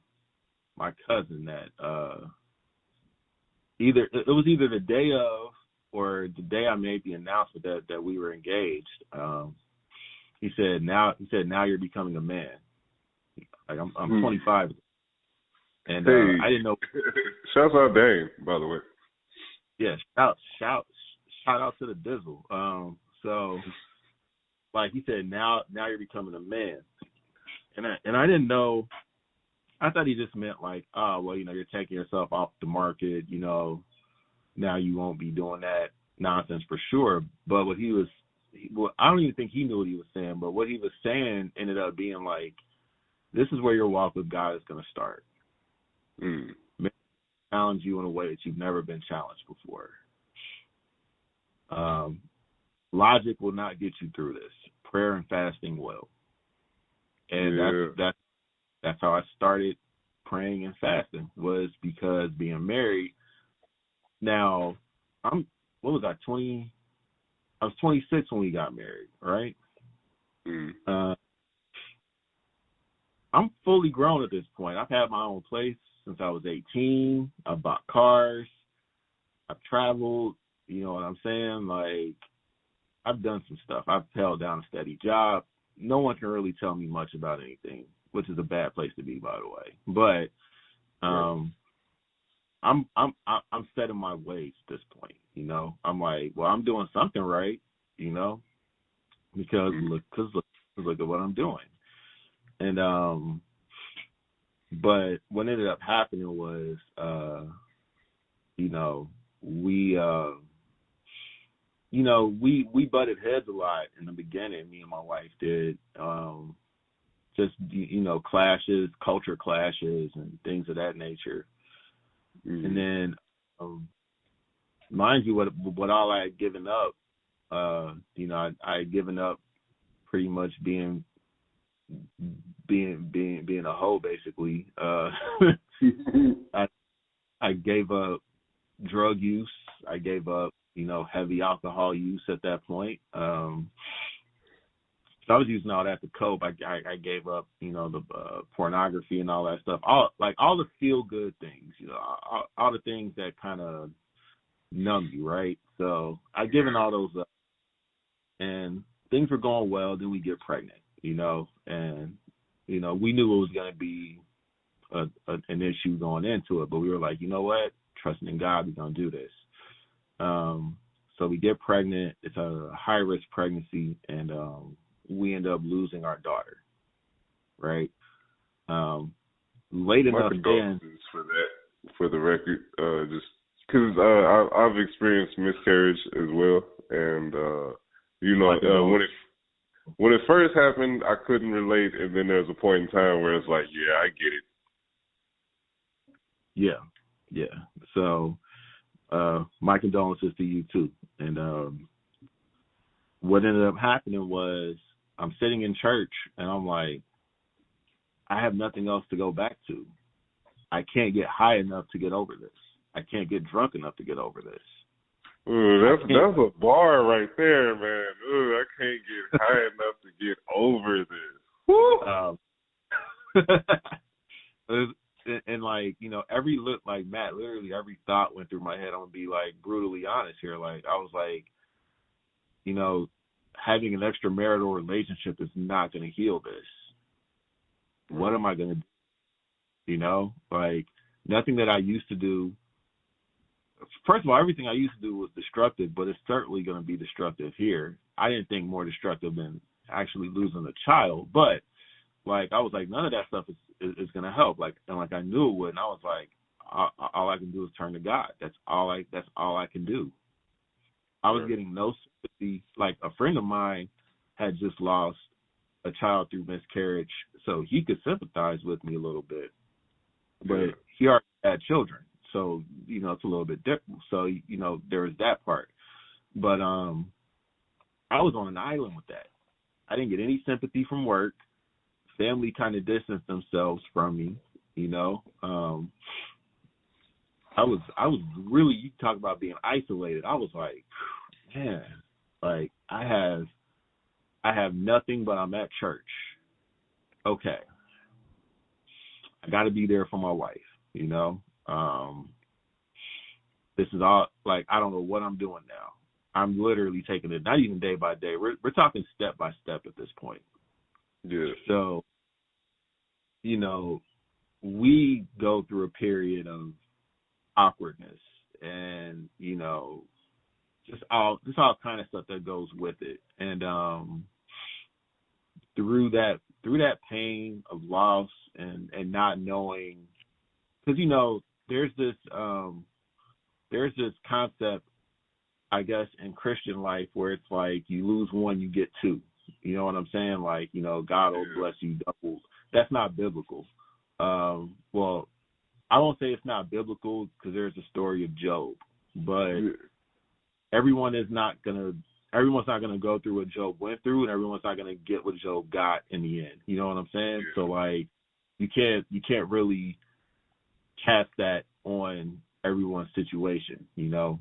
my cousin, that it was either the day of or the day I made the announcement that we were engaged. He said, now you're becoming a man. Like I'm 25. And I didn't know. Shout out Dane, by the way. Yeah, shout out to the Dizzle. So, like he said, now you're becoming a man, and I didn't know. I thought he just meant like, oh well, you know, you're taking yourself off the market. You know, now you won't be doing that nonsense for sure. But what he was, well, I don't even think he knew what he was saying, but what he was saying ended up being like, this is where your walk with God is going to start. Maybe challenge you in a way that you've never been challenged before. Logic will not get you through this. Prayer and fasting will. And that's how I started praying and fasting, was because being married. Now, what was I, 20? I was 26 when we got married, right? I'm fully grown at this point. I've had my own place since I was 18. I've bought cars. I've traveled. You know what I'm saying? Like, I've done some stuff. I've held down a steady job. No one can really tell me much about anything, which is a bad place to be, by the way. But I'm set in my ways at this point. You know, I'm like, well, I'm doing something right. You know, because look at what I'm doing. And but what ended up happening was, we butted heads a lot in the beginning. Me and my wife did, just clashes, culture clashes, and things of that nature. And then, mind you, what all I had given up, I had given up pretty much being a hoe, basically. I gave up drug use. I gave up, heavy alcohol use at that point. So I was using all that to cope. I gave up, the pornography and all that stuff. All the feel good things, all the things that kind of numb you, right? So I've given all those up, and things were going well. Then we get pregnant, and we knew it was going to be an issue going into it, but we were like, you know what? Trusting in God, we're going to do this. So we get pregnant. It's a high-risk pregnancy, and we end up losing our daughter, right? Late enough then. For the record, just because I've experienced miscarriage as well, and when it first happened, I couldn't relate, and then there's a point in time where it's like, yeah, I get it. Yeah. So, my condolences to you too. And what ended up happening was, I'm sitting in church, and I'm like, I have nothing else to go back to. I can't get high enough to get over this. I can't get drunk enough to get over this. Ooh, that's a bar right there, man. Ooh, I can't get high enough to get over this. And Matt, literally every thought went through my head. I'm gonna be like brutally honest here. Like, I was like, having an extramarital relationship is not gonna heal this. What am I gonna do? Nothing that I used to do. First of all, everything I used to do was destructive, but it's certainly going to be destructive here. I didn't think more destructive than actually losing a child, but I was like, none of that stuff is going to help. I knew it would, and I was like, all I can do is turn to God. That's all I can do. I was getting no sympathy. Like, a friend of mine had just lost a child through miscarriage, so he could sympathize with me a little bit, but he already had children. So, it's a little bit different. So, there was that part. But I was on an island with that. I didn't get any sympathy from work. Family kind of distanced themselves from me, I was really, you talk about being isolated. I was like, man, I have nothing, but I'm at church. Okay. I got to be there for my wife, this is all, I don't know what I'm doing now. I'm literally taking it, not even day by day. We're talking step by step at this point. Yeah. So, we go through a period of awkwardness and, just all kind of stuff that goes with it. And through that pain of loss and not knowing, because, there's this, there's this concept, I guess, in Christian life where it's like you lose one, you get two. You know what I'm saying? Like, you know, God will bless you double. That's not biblical. Well, I won't say it's not biblical because there's a story of Job, but everyone's not gonna go through what Job went through, and everyone's not gonna get what Job got in the end. You know what I'm saying? So like, you can't really cast that on everyone's situation. You know.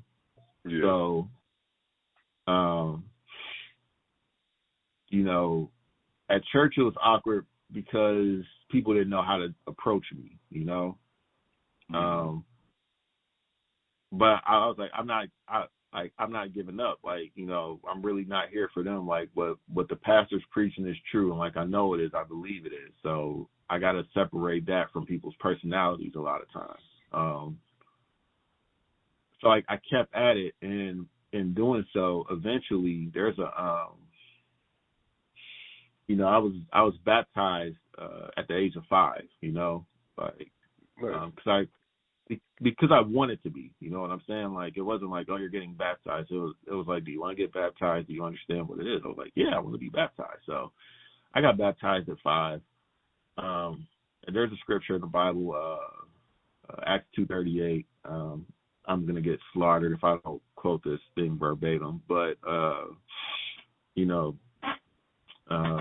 Yeah. So, you know, at church it was awkward because people didn't know how to approach me, you know. But I was like, I'm not giving up. Like, you know, I'm really not here for them. Like, what the pastor's preaching is true, and like I know it is, I believe it is. So I got to separate that from people's personalities a lot of times. So I kept at it, and in doing so, eventually there's a, you know, I was baptized at the age of 5, you know, like, because I wanted to be, you know what I'm saying? Like, it wasn't like, oh, you're getting baptized. It was like, do you want to get baptized? Do you understand what it is? I was like, yeah, I want to be baptized. So I got baptized at 5. And there's a scripture in the Bible, Acts 2:38. I'm going to get slaughtered if I don't quote this thing verbatim, but, you know,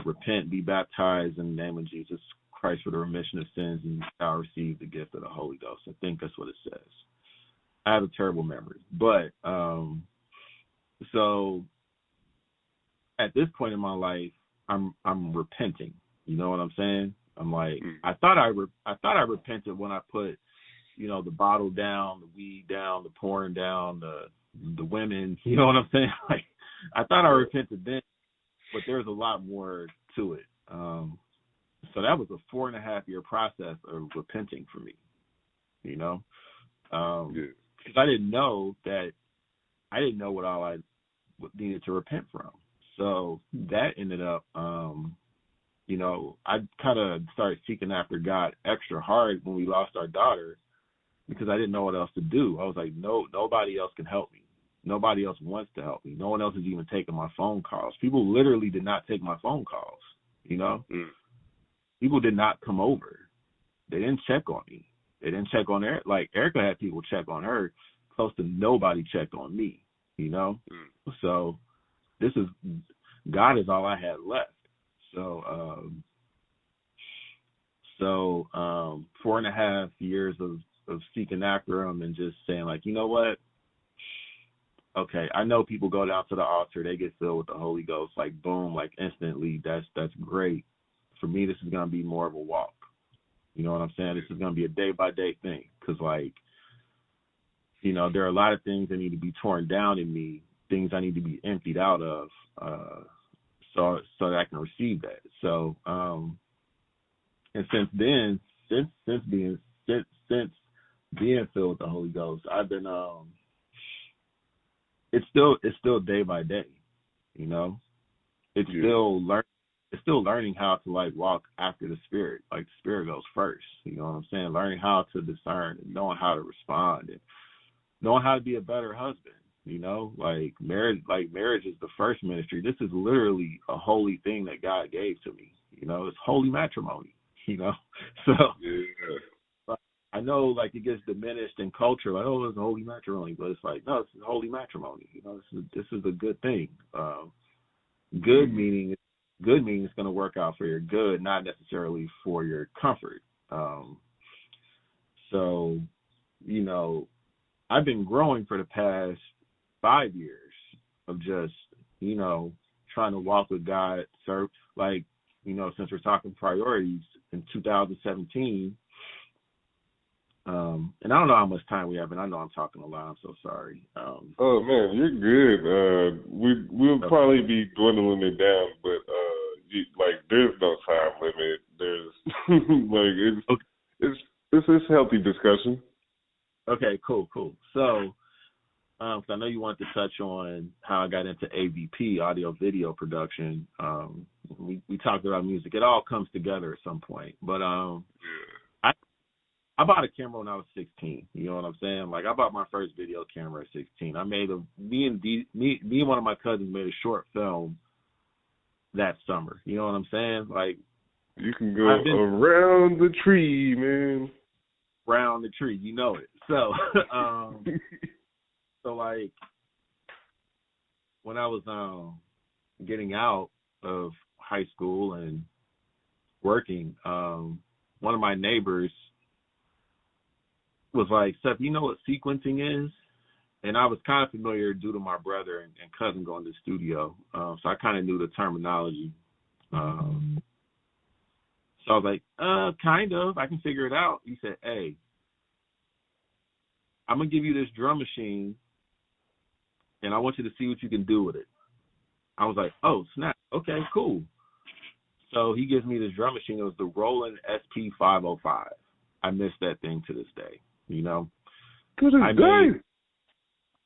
repent, be baptized in the name of Jesus Christ for the remission of sins, and you shall receive the gift of the Holy Ghost. I think that's what it says. I have a terrible memory, but, so at this point in my life, I'm repenting. You know what I'm saying? I'm like, I thought I repented when I put, you know, the bottle down, the weed down, the porn down, the women, you know what I'm saying? Like, I thought I repented then, but there's a lot more to it. So that was a 4.5-year process of repenting for me, you know? Because I didn't know what all I needed to repent from. So that ended up, you know, I kind of started seeking after God extra hard when we lost our daughter, because I didn't know what else to do. I was like, no, nobody else can help me. Nobody else wants to help me. No one else is even taking my phone calls. People literally did not take my phone calls, you know? People did not come over. They didn't check on me. They didn't check on Erica. Like, Erica had people check on her. Close to nobody checked on me, you know? So God is all I had left. So 4.5 years of seeking after him and just saying, like, you know what? Okay, I know people go down to the altar, they get filled with the Holy Ghost, like, boom, like, instantly. That's great. For me, this is going to be more of a walk. You know what I'm saying? This is going to be a day-by-day thing, because, like, you know, there are a lot of things that need to be torn down in me, things I need to be emptied out of, so that I can receive that. So, and since then, since being filled with the Holy Ghost, I've been it's still day by day, you know. It's still learning how to, like, walk after the Spirit. Like, the Spirit goes first, you know what I'm saying? Learning how to discern and knowing how to respond and knowing how to be a better husband, you know. Like, marriage is the first ministry. This is literally a holy thing that God gave to me, you know. It's holy matrimony, you know. So I know, like, it gets diminished in culture, like, oh, it's holy matrimony, but it's like, no, it's holy matrimony. You know, this is a good thing. Good meaning it's going to work out for your good, not necessarily for your comfort. So, you know, I've been growing for the past 5 years of just, you know, trying to walk with God, serve, like, you know, since we're talking priorities in 2017. And I don't know how much time we have, and I know I'm talking a lot. I'm so sorry. Oh man, you're good. We'll probably be dwindling it down, but like, there's no time limit. There's like, it's healthy discussion. Okay, cool. So, I know you wanted to touch on how I got into AVP, audio video production. We talked about music. It all comes together at some point, but I bought a camera when I was 16. You know what I'm saying? Like, I bought my first video camera at 16. I made me and one of my cousins made a short film that summer. You know what I'm saying? Like, you can go around the tree, man. Around the tree, you know it. So, so like, when I was getting out of high school and working, one of my neighbors was like, Seth, you know what sequencing is? And I was kind of familiar due to my brother and cousin going to the studio. So I kind of knew the terminology. So I was like, kind of. I can figure it out. He said, hey, I'm going to give you this drum machine, and I want you to see what you can do with it. I was like, oh, snap. Okay, cool. So he gives me this drum machine. It was the Roland SP505. I miss that thing to this day, you know.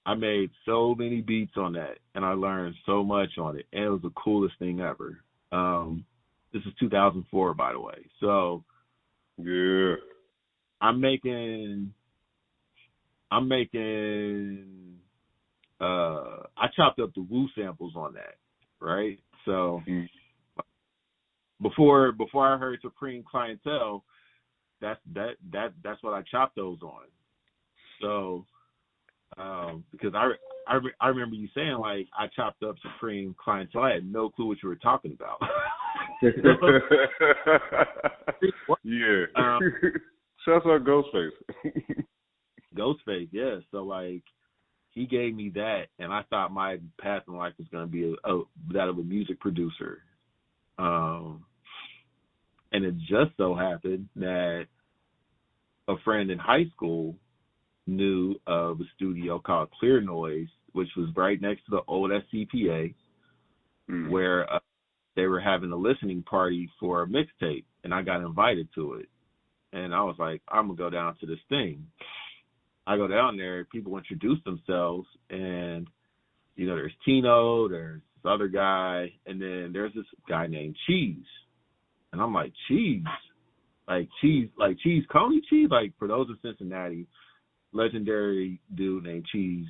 I made so many beats on that, and I learned so much on it, and it was the coolest thing ever. This is 2004, by the way. So yeah, I chopped up the Wu samples on that, right? So before I heard Supreme Clientele, that's what I chopped those on. So because I remember you saying, like, I chopped up Supreme Clientele. I had no clue what you were talking about. Yeah. Shouts out Ghostface. Ghostface, yeah. So, like, he gave me that, and I thought my path in life was going to be that of a music producer. And it just so happened that a friend in high school knew of a studio called Clear Noise, which was right next to the old SCPA, where they were having a listening party for a mixtape, and I got invited to it. And I was like, I'm going to go down to this thing. I go down there, people introduce themselves, and, you know, there's Tino, there's this other guy, and then there's this guy named Cheese. And I'm like, Cheese? Like Cheese Coney Cheese? Like, for those in Cincinnati, legendary dude named Cheese,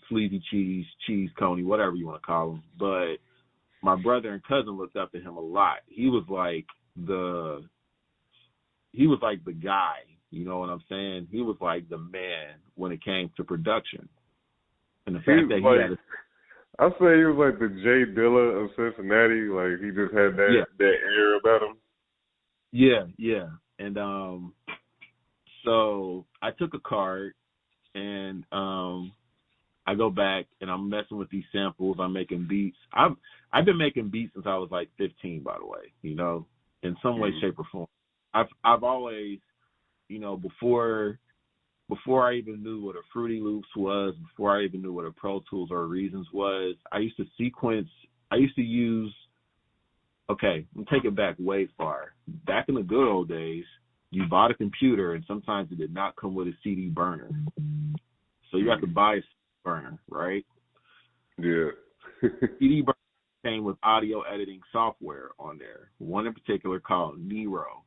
Sleazy Cheese, Cheese Coney, whatever you want to call him. But my brother and cousin looked up to him a lot. He was like the guy, you know what I'm saying? He was like the man when it came to production. And the fact that he had I say he was like the Jay Dilla of Cincinnati. Like, he just had that air about him. Yeah. And so I took a card, and I go back, and I'm messing with these samples. I'm making beats. I've been making beats since I was like 15, by the way, you know, in some way, shape, or form. I've always, you know, before I even knew what a Fruity Loops was, before I even knew what a Pro Tools or Reasons was, I used to use, okay, I'm taking it back way far. Back in the good old days, you bought a computer, and sometimes it did not come with a CD burner. So you have to buy a burner, right? Yeah. CD burner came with audio editing software on there, one in particular called Nero.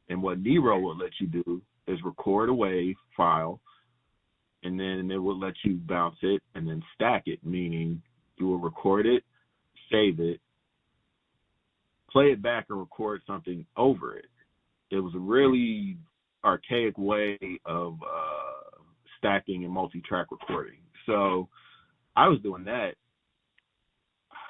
And what Nero will let you do is record a wave file, and then it will let you bounce it and then stack it, meaning you will record it, save it, play it back, and record something over it. It was a really archaic way of stacking and multi-track recording. So I was doing that.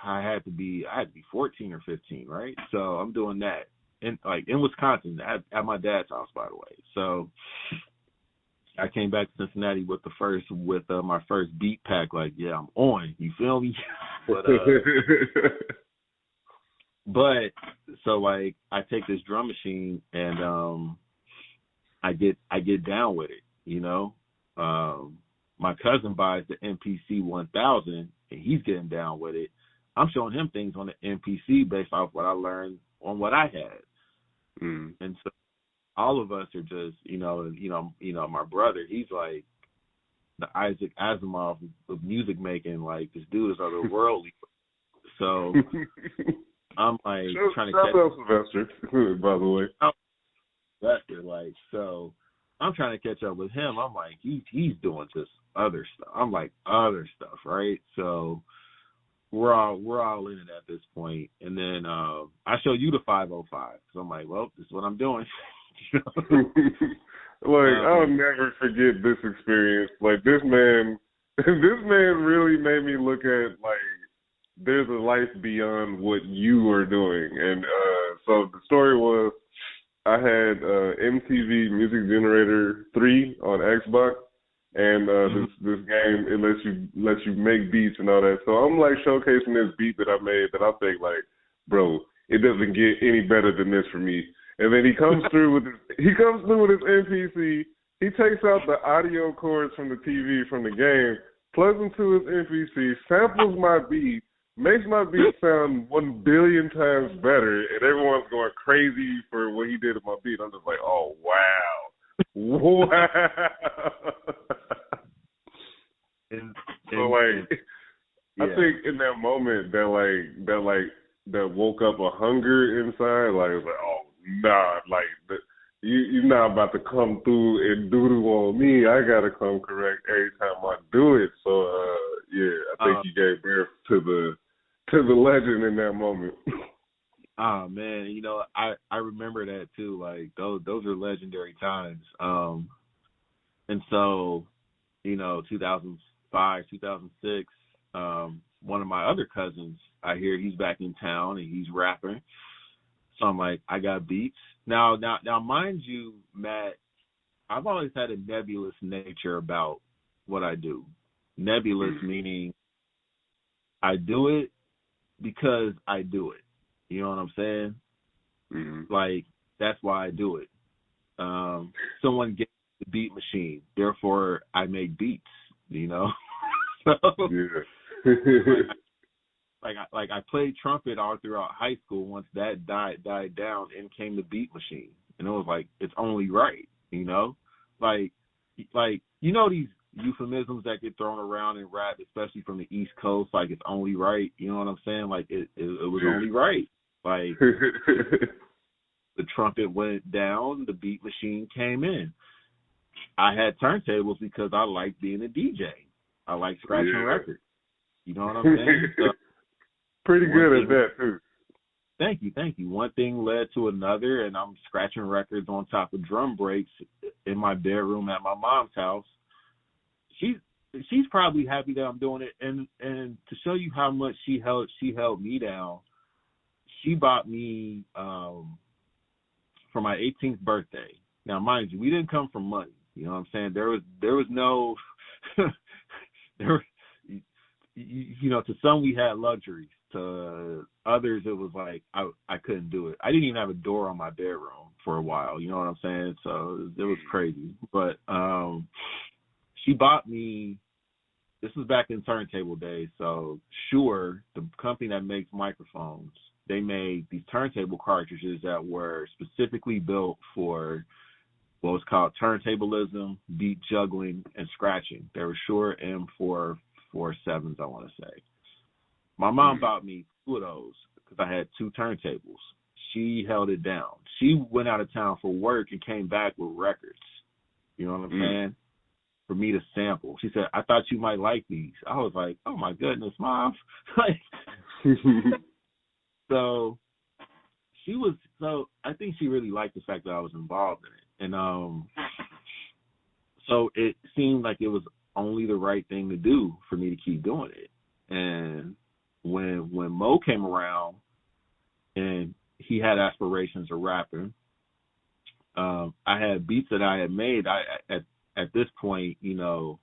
I had to be 14 or 15, right? So I'm doing that in Wisconsin at my dad's house, by the way. So I came back to Cincinnati with my first beat pack. Like, yeah, I'm on. You feel me? But so, like, I take this drum machine, and I get down with it, you know. My cousin buys the MPC 1000, and he's getting down with it. I'm showing him things on the MPC based off what I learned on what I had. And so all of us are just, you know, my brother, he's like the Isaac Asimov of music making. Like, this dude is otherworldly. So I'm like trying to catch up, Sylvester, by the way. Sylvester, Like, so I'm trying to catch up with him. I'm like, he's doing this other stuff. I'm like, other stuff, right? So we're all in it at this point. And then I show you the 505. So I'm like, well, this is what I'm doing. Like, I'll never forget this experience. Like, this man really made me look at, like, there's a life beyond what you are doing. And so the story was, I had MTV Music Generator 3 on Xbox, and this game, it lets you make beats and all that. So I'm like showcasing this beat that I made that I think, like, bro, it doesn't get any better than this for me. And then he comes through with his MPC. He takes out the audio cords from the TV from the game, plugs them to his MPC, samples my beat, makes my beat sound 1 billion times better, and everyone's going crazy for what he did to my beat. I'm just like, oh wow, wow. I think in that moment that woke up a hunger inside. Like, it was like, oh nah, like you're not about to come through and doodle on me. I gotta come correct every time I do it. So I think he gave birth to the legend in that moment. Oh man, you know, I remember that too. Like those are legendary times. And so, you know, 2005, 2006, one of my other cousins, I hear he's back in town and he's rapping. So I'm like, I got beats. Now, mind you, Matt, I've always had a nebulous nature about what I do. Nebulous meaning I do it because I do it. You know what I'm saying? Mm-hmm. Like, that's why I do it. Someone gets the beat machine, therefore I make beats, you know? So, yeah. Like I played trumpet all throughout high school. Once that died down, and came the beat machine, and it was like, it's only right, you know, like you know, these euphemisms that get thrown around in rap, especially from the East Coast, like it's only right, you know what I'm saying? Like it was only right. Like the trumpet went down, the beat machine came in. I had turntables because I like being a DJ. I like scratching records. You know what I'm saying? So, pretty good at that too. Thank you. One thing led to another, and I'm scratching records on top of drum breaks in my bedroom at my mom's house. She's probably happy that I'm doing it, and to show you how much she held me down, she bought me for my 18th birthday. Now, mind you, we didn't come from money. You know what I'm saying? There was no you know, to some we had luxuries. To others, it was like I couldn't do it. I didn't even have a door on my bedroom for a while. You know what I'm saying? So it was crazy. But she bought me. This was back in turntable days. So Shure, the company that makes microphones, they made these turntable cartridges that were specifically built for what was called turntablism, beat juggling, and scratching. They were Shure M447s, I want to say. My mom bought me 2 of those because I had 2 turntables. She held it down. She went out of town for work and came back with records. You know what I'm saying? For me to sample. She said, I thought you might like these. I was like, oh my goodness, Mom. So I think she really liked the fact that I was involved in it. And so it seemed like it was only the right thing to do for me to keep doing it. And when Mo came around and he had aspirations of rapping, I had beats that I had made. At this point, you know,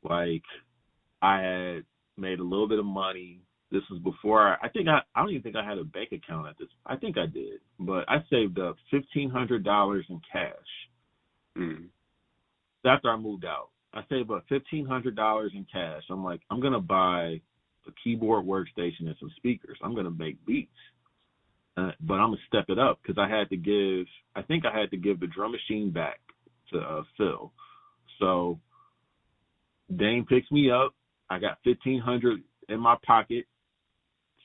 like I had made a little bit of money. This was before I don't even think I had a bank account at this. I think I did, but I saved up $1,500 in cash. After I moved out, I saved up $1,500 in cash. I'm like, I'm gonna buy a keyboard workstation and some speakers. I'm gonna make beats, but I'm gonna step it up because I had to give the drum machine back to Phil. So Dane picks me up. I got $1,500 in my pocket,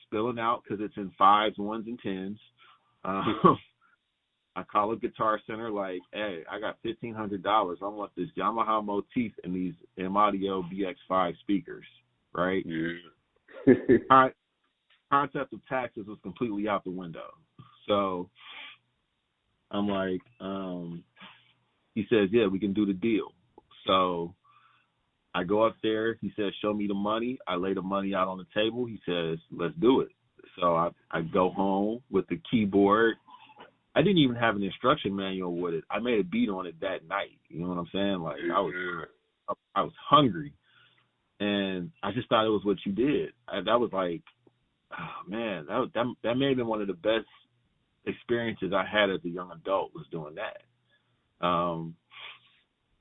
spilling out because it's in 5s, 1s, and 10s. I call up Guitar Center like, hey, I got $1,500. I want this Yamaha motif and these M-Audio BX5 speakers, right? Yeah. Concept of taxes was completely out the window. So I'm like, he says, yeah, we can do the deal. So I go up there. He says, show me the money. I lay the money out on the table. He says, let's do it. So I go home with the keyboard. I didn't even have an instruction manual with it. I made a beat on it that night. You know what I'm saying? Like, I was hungry. And I just thought it was what you did. That was like, oh, man, that may have been one of the best experiences I had as a young adult, was doing that.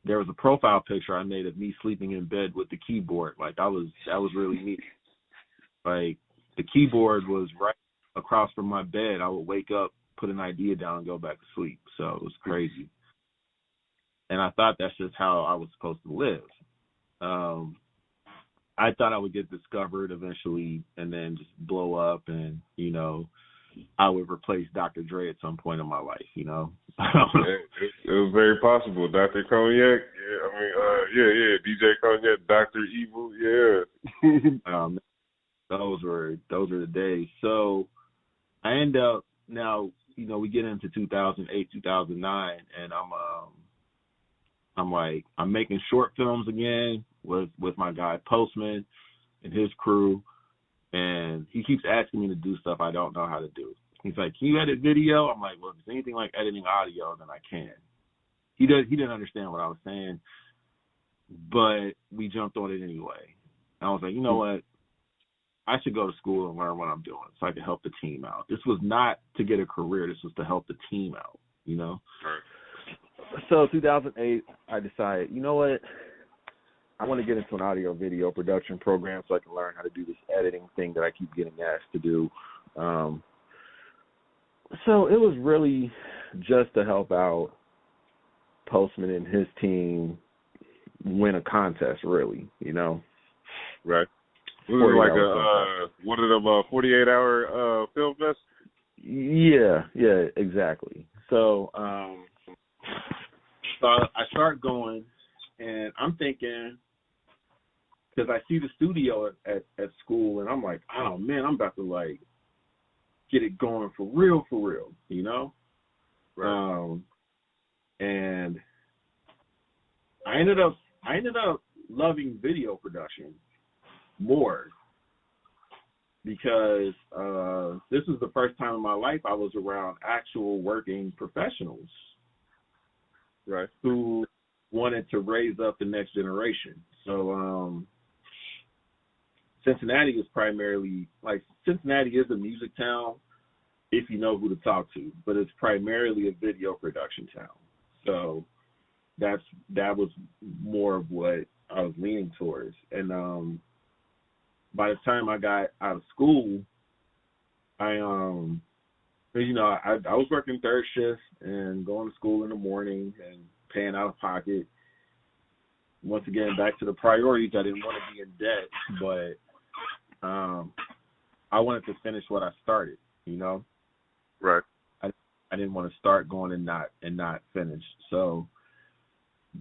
There was a profile picture I made of me sleeping in bed with the keyboard. Like, that was really neat. Like, the keyboard was right across from my bed. I would wake up, put an idea down, and go back to sleep. So it was crazy. And I thought that's just how I was supposed to live. I thought I would get discovered eventually and then just blow up, and, you know, I would replace Dr. Dre at some point in my life, you know. It was very possible. Dr. Cognac, yeah, DJ Cognac, Dr. Evil, yeah. Those were the days. So I end up, now, you know, we get into 2008, 2009, and I'm making short films again with my guy Postman and his crew, and he keeps asking me to do stuff I don't know how to do. He's like, can you edit video? I'm like, well, if it's anything like editing audio, then I can. He didn't understand what I was saying, but we jumped on it anyway. And I was like, you know what? I should go to school and learn what I'm doing so I can help the team out. This was not to get a career. This was to help the team out, you know? Right. So 2008, I decided, you know what? I want to get into an audio video production program so I can learn how to do this editing thing that I keep getting asked to do. So it was really just to help out Postman and his team win a contest, really, you know? Right. Was it like one of them 48-hour film fests? Yeah, exactly. So, so I start going, and I'm thinking, because I see the studio at school, and I'm like, oh man, I'm about to like get it going for real, you know? Right. And I ended up loving video production more, because this was the first time in my life I was around actual working professionals, right, who wanted to raise up the next generation. So Cincinnati is primarily, like, Cincinnati is a music town if you know who to talk to, but it's primarily a video production town. So that was more of what I was leaning towards. And by the time I got out of school, I was working third shift and going to school in the morning and paying out of pocket. Once again, back to the priorities. I didn't want to be in debt, but I wanted to finish what I started, you know? Right. I didn't want to start going and not finish. So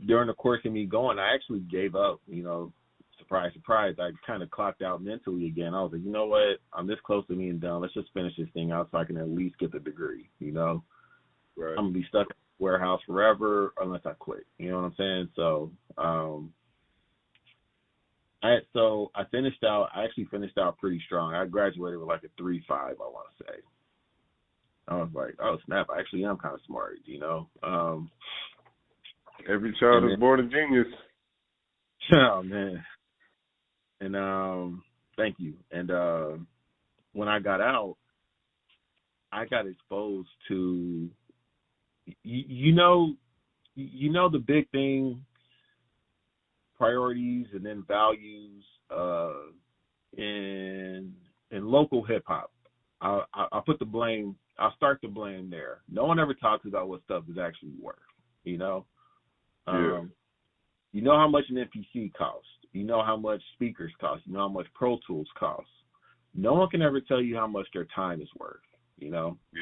during the course of me going, I actually gave up, you know. Surprise, surprise. I kind of clocked out mentally again. I was like, you know what? I'm this close to being done. Let's just finish this thing out so I can at least get the degree, you know? Right. I'm going to be stuck in the warehouse forever unless I quit. You know what I'm saying? So I finished out. I actually finished out pretty strong. I graduated with like a 3.5, I want to say. I was like, oh, snap. I actually am kind of smart, you know? Every child is born a genius. Oh, man. And thank you. And when I got out, I got exposed to, you know the big thing, priorities and then values in local hip hop. I'll start the blame there. No one ever talks about what stuff is actually worth, you know? Yeah. You know how much an MPC costs. You know how much speakers cost. You know how much Pro Tools costs. No one can ever tell you how much their time is worth, you know? Yeah.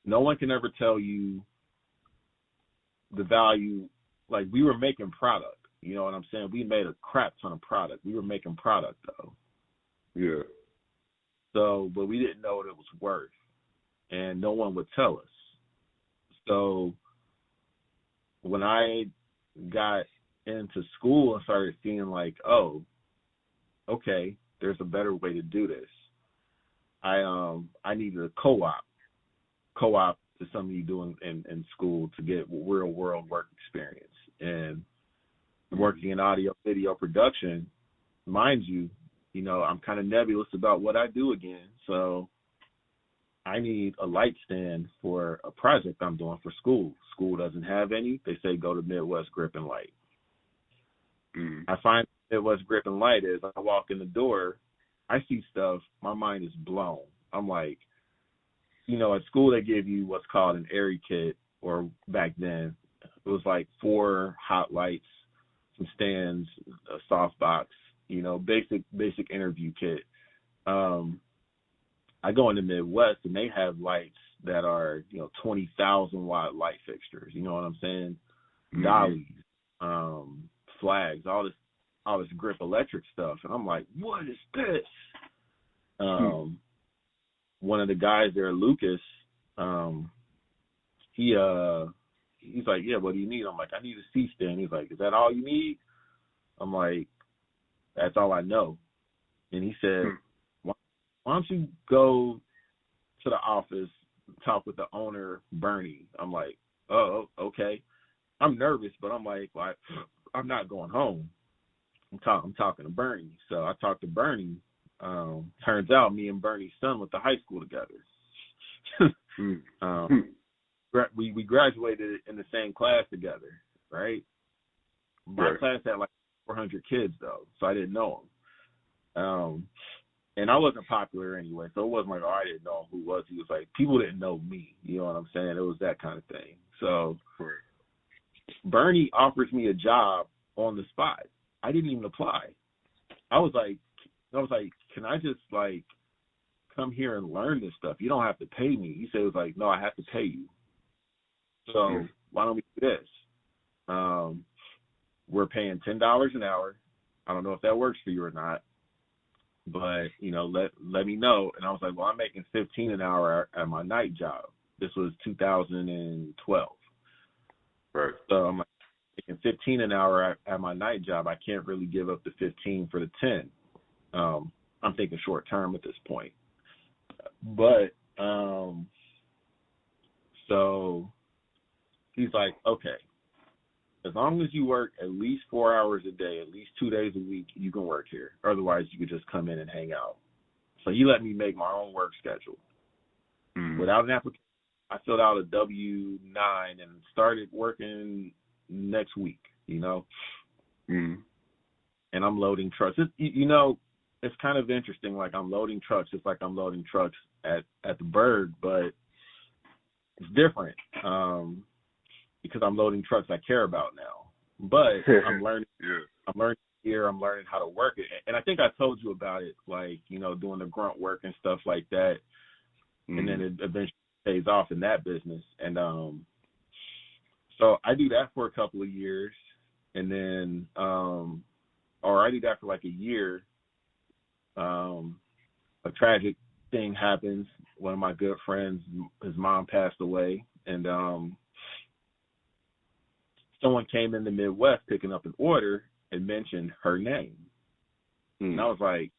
no one can ever tell you the value. Like, we were making product, you know what I'm saying? We made a crap ton of product. We were making product, though. Yeah. So, but we didn't know what it was worth, and no one would tell us. So when I got into school and started seeing like, oh, okay, there's a better way to do this. I needed a co-op. Co-op is something you do in school to get real world work experience. And working in audio video production, mind you, you know, I'm kind of nebulous about what I do again. So I need a light stand for a project I'm doing for school. School doesn't have any. They say go to Midwest Grip and Light. I find Midwest Grip and Light is I walk in the door, I see stuff, my mind is blown. I'm like, you know, at school they give you what's called an Airy kit, or back then it was like 4 hot lights, some stands, a softbox, you know, basic interview kit. I go in the Midwest and they have lights that are, you know, 20,000 watt light fixtures. You know what I'm saying? Dollies, flags, all this grip electric stuff. And I'm like, what is this? One of the guys there, Lucas, he's like, yeah, what do you need? I'm like, I need a C-stand. He's like, is that all you need? I'm like, that's all I know. And he said, why don't you go to the office, talk with the owner, Bernie? I'm like, oh, okay. I'm nervous, but I'm like, I'm not going home. I'm talking to Bernie. So I talked to Bernie. Turns out me and Bernie's son went to high school together. We graduated in the same class together, right? My class had like 400 kids, though, so I didn't know him. And I wasn't popular anyway, so it wasn't like, oh, I didn't know who was. He was like, people didn't know me. You know what I'm saying? It was that kind of thing. So Bernie offers me a job on the spot. I didn't even apply. I was like, can I just like come here and learn this stuff? You don't have to pay me. He said, it was like, no, I have to pay you. So why don't we do this? We're paying $10 an hour. I don't know if that works for you or not, but you know, let me know. And I was like, well, I'm making $15 an hour at my night job. This was 2012. Right. So I'm like, making $15 an hour at my night job. I can't really give up the 15 for the 10. I'm thinking short term at this point. But so he's like, okay, as long as you work at least 4 hours a day, at least 2 days a week, you can work here. Otherwise, you could just come in and hang out. So he let me make my own work schedule. Without an application, I filled out a W-9 and started working next week, you know. And I'm loading trucks. You know, it's kind of interesting. Like, I'm loading trucks just like I'm loading trucks at the Berg, but it's different because I'm loading trucks I care about now. But I'm learning. I'm learning here. I'm learning how to work it. And I think I told you about it, like, you know, doing the grunt work and stuff like that. And then it eventually pays off in that business. And so I do that for a couple of years, and then or I do that for like a year. A tragic thing happens. One of my good friends, his mom passed away, and someone came in the Midwest picking up an order and mentioned her name. And I was like,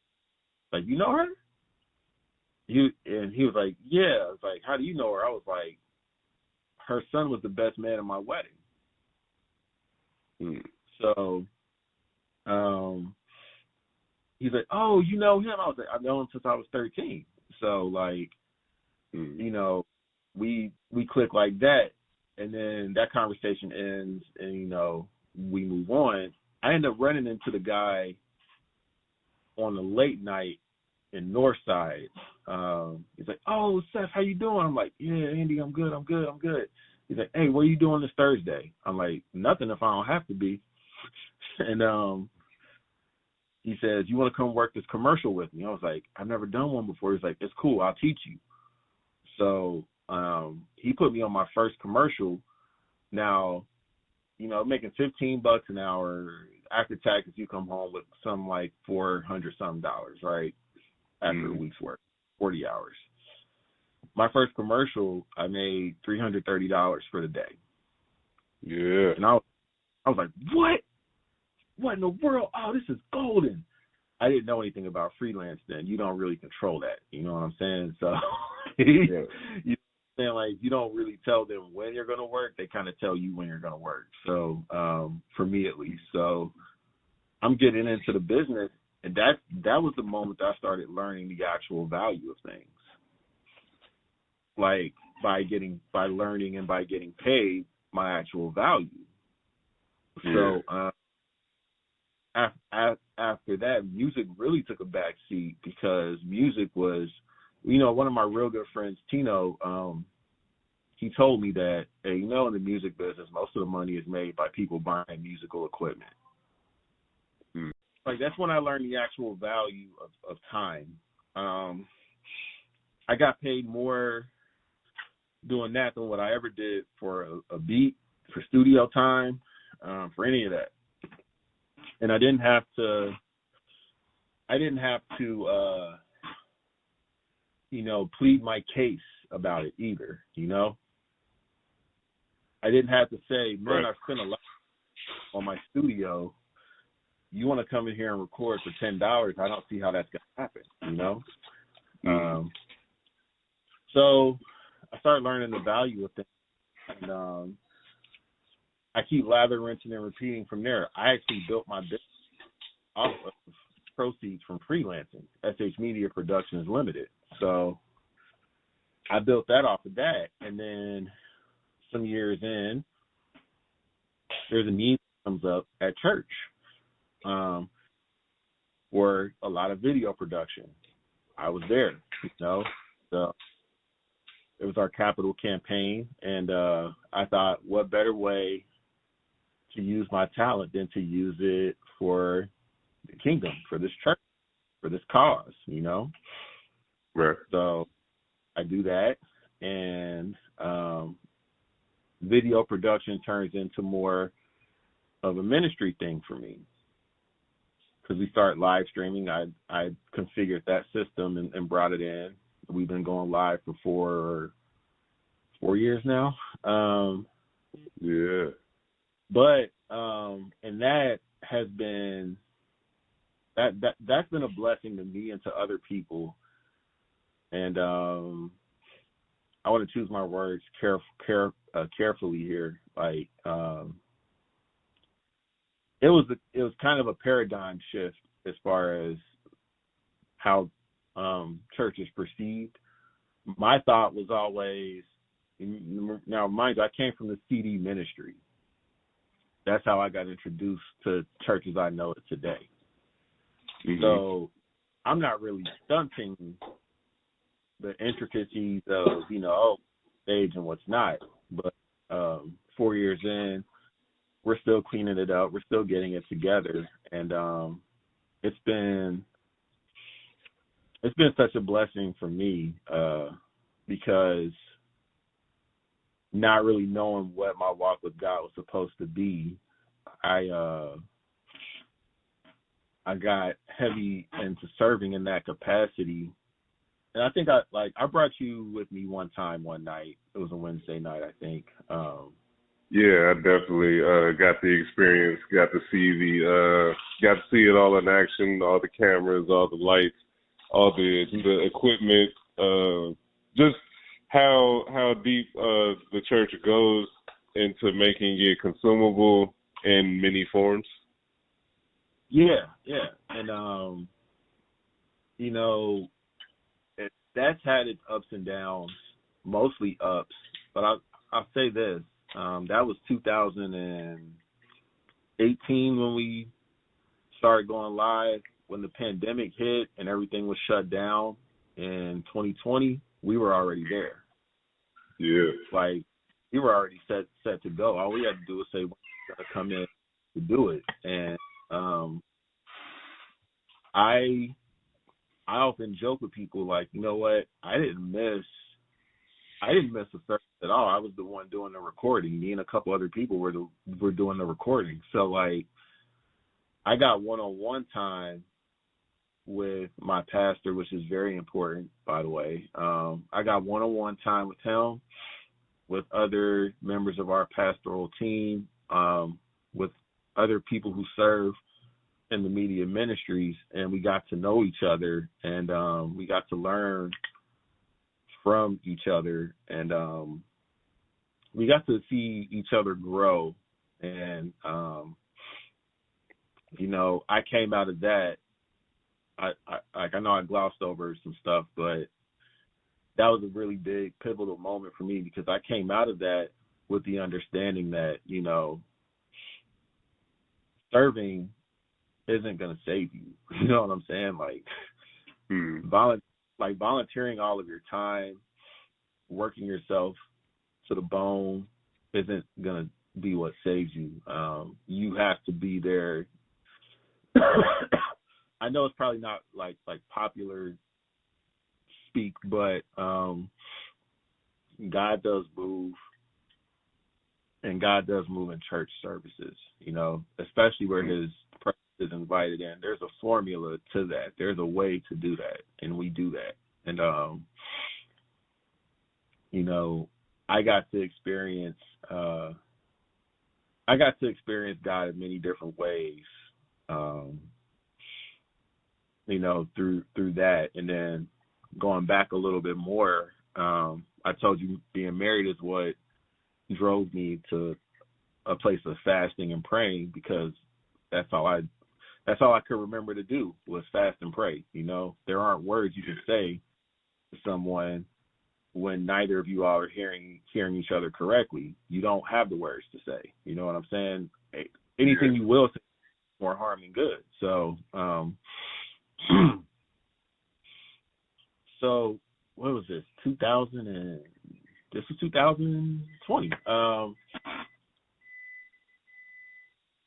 you know her? He was like, yeah. I was like, how do you know her? I was like, her son was the best man at my wedding. So he's like, oh, you know him? I was like, I've known him since I was 13. So, like, you know, we click like that, and then that conversation ends, and, you know, we move on. I end up running into the guy on the late night in Northside. He's like, oh, Seth, how you doing? I'm like, yeah, Andy, I'm good. He's like, hey, what are you doing this Thursday? I'm like, nothing if I don't have to be. And he says, you want to come work this commercial with me? I was like, I've never done one before. He's like, it's cool. I'll teach you. So he put me on my first commercial. Now, making $15 an hour after taxes, you come home with something like $400 something, right? After a week's work, 40 hours. My first commercial, I made $330 for the day. Yeah. And I was like, what? What in the world? Oh, this is golden. I didn't know anything about freelance then. You don't really control that. You know what I'm saying? So, you don't really tell them when you're going to work. They kind of tell you when you're going to work. So, for me at least. So, I'm getting into the business, and that was the moment that I started learning the actual value of things. Like by learning and by getting paid my actual value. Yeah. So, after that, music really took a back seat because music was, one of my real good friends, Tino, he told me that, hey, in the music business, most of the money is made by people buying musical equipment. Like, that's when I learned the actual value of time. I got paid more doing that than what I ever did for a beat, for studio time, for any of that. And I didn't have to plead my case about it either, I didn't have to say, man, I spent a lot on my studio. You want to come in here and record for $10? I don't see how that's going to happen, So I started learning the value of things. And I keep lather, rinsing, and repeating from there. I actually built my business off of proceeds from freelancing, SH Media Productions Limited. So I built that off of that. And then some years in, there's a need that comes up at church for a lot of video production. I was there, So it was our capital campaign. And I thought, what better way to use my talent than to use it for the kingdom, for this church, for this cause, Right. So I do that, and video production turns into more of a ministry thing for me because we start live streaming. I configured that system and brought it in. We've been going live for 4 years now. Yeah. But and that has been that's been a blessing to me and to other people. And I want to choose my words carefully here. Like it was kind of a paradigm shift as far as how church is perceived. My thought was always, now mind you, I came from the CD ministry. That's how I got introduced to church as I know it today. Mm-hmm. So I'm not really stunting the intricacies of, stage and what's not. But 4 years in, we're still cleaning it up. We're still getting it together. And it's been such a blessing for me because not really knowing what my walk with God was supposed to be, I got heavy into serving in that capacity. And I think I brought you with me one night. It was a Wednesday night, I think. Yeah, I definitely got the experience, got to see it all in action, all the cameras, all the lights, all the equipment, just how deep the church goes into making it consumable in many forms. Yeah. And, that's had its ups and downs, mostly ups. But I'll say this, that was 2018 when we started going live. When the pandemic hit and everything was shut down in 2020, we were already there. Yeah. Like, we were already set to go. All we had to do was say, we're going to come in to do it. And I often joke with people like, you know what? I didn't miss I didn't miss a service at all. I was the one doing the recording. Me and a couple other people were doing the recording. So like, I got one-on-one time with my pastor, which is very important, by the way. I got one-on-one time with him, with other members of our pastoral team, with other people who serve in the media ministries, and we got to know each other, and we got to learn from each other, and we got to see each other grow. And you know, I came out of that. I know I glossed over some stuff, but that was a really big pivotal moment for me, because I came out of that with the understanding that, you know, serving isn't going to save you. You know what I'm saying? Like, volunteering all of your time, working yourself to the bone isn't going to be what saves you. You have to be there. I know it's probably not like popular speak, but God does move, and God does move in church services, you know, especially where his presence is invited in. There's a formula to that. There's a way to do that, and we do that. And, you know, I got to experience God in many different ways, you know, through that. And then going back a little bit more, I told you being married is what drove me to a place of fasting and praying, because that's all I could remember to do was fast and pray. You know, there aren't words you can say to someone when neither of you all are hearing each other correctly. You don't have the words to say. You know what I'm saying? Anything you will say is more harm than good. So, so what was this? 2020.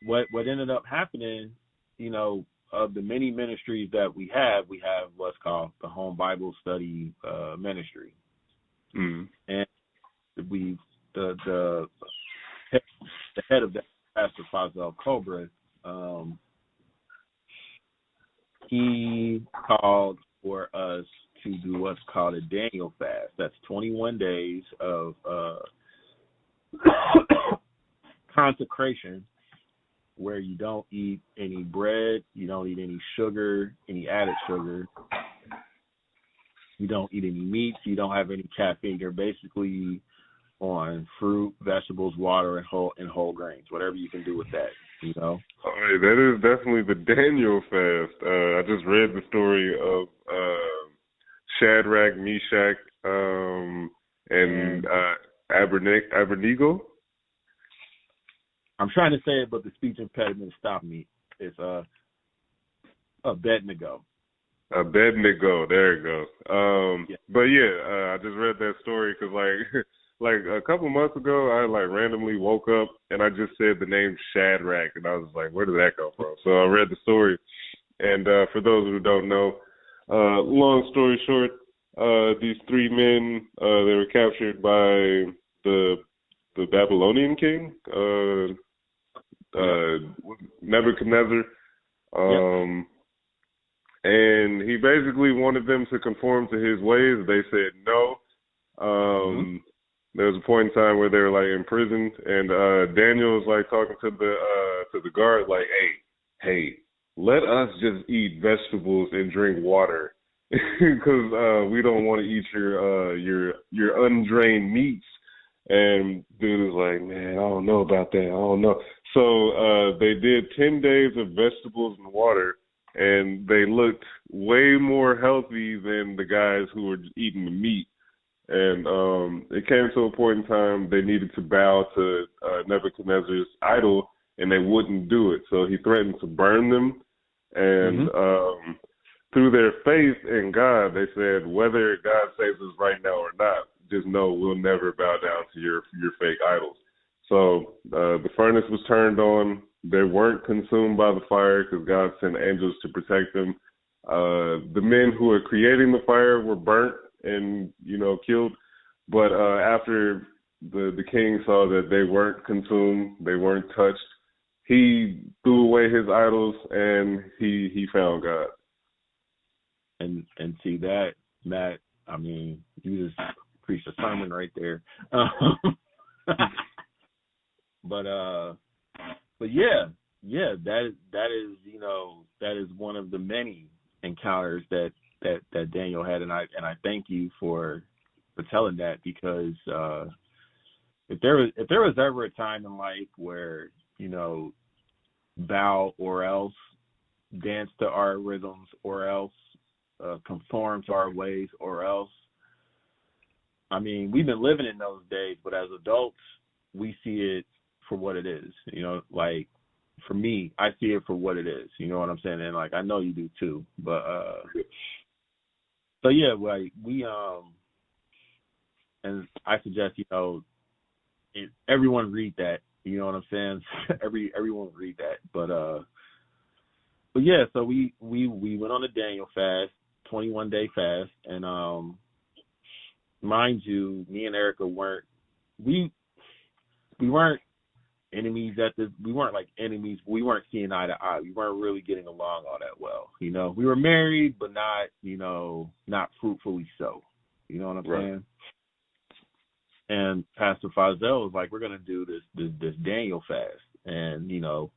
What ended up happening, you know, of the many ministries that we have what's called the Home Bible Study Ministry. Mm-hmm. And the head of that, Pastor Fazal Cobra, he called for us to do what's called a Daniel fast. That's 21 days of consecration, where you don't eat any bread, you don't eat any sugar, any added sugar, you don't eat any meats, you don't have any caffeine. You're basically on fruit, vegetables, water, and whole grains, whatever you can do with that, you know. All right, that is definitely the Daniel fast. I just read the story of Shadrach, Meshach, and Abednego. I'm trying to say it, but the speech impediment stopped me. It's Abednego. Abednego, there you go. But yeah, I just read that story because like a couple months ago, I randomly woke up and I just said the name Shadrach, and I was like, where did that come from? So I read the story, and for those who don't know, long story short, these three men, they were captured by the Babylonian king, Nebuchadnezzar, and he basically wanted them to conform to his ways. They said no. There was a point in time where they were imprisoned, and Daniel was talking to the guard, hey, let us just eat vegetables and drink water, because we don't want to eat your undrained meats. And dude was like, man, I don't know about that. I don't know. So they did 10 days of vegetables and water, and they looked way more healthy than the guys who were eating the meat. And it came to a point in time they needed to bow to Nebuchadnezzar's idol, and they wouldn't do it. So he threatened to burn them. And through their faith in God, they said, whether God saves us right now or not, just know we'll never bow down to your fake idols. So the furnace was turned on. They weren't consumed by the fire because God sent angels to protect them. The men who were creating the fire were burnt and, killed. But after the king saw that they weren't consumed, they weren't touched, he threw away his idols and he found God. And see that, Matt, I mean, you just preached a sermon right there. But yeah, that is, you know, that is one of the many encounters that Daniel had, and I thank you for telling that, because if there was ever a time in life where, you know, bow or else, dance to our rhythms or else, conform to our ways or else, I mean, we've been living in those days, but as adults, we see it for what it is. You know, like, for me, I see it for what it is. You know what I'm saying? And like, I know you do too. But so yeah, like we and I suggest, you know, everyone read that. You know what I'm saying? Everyone read that. But yeah, so we went on a Daniel fast, 21-day fast, and mind you, me and Erica weren't enemies at this. We weren't like enemies. We weren't seeing eye to eye. We weren't really getting along all that well. You know, we were married, but not, you know, not fruitfully so. You know what I'm saying? And Pastor Fazel was like, we're gonna do this Daniel fast, and you know,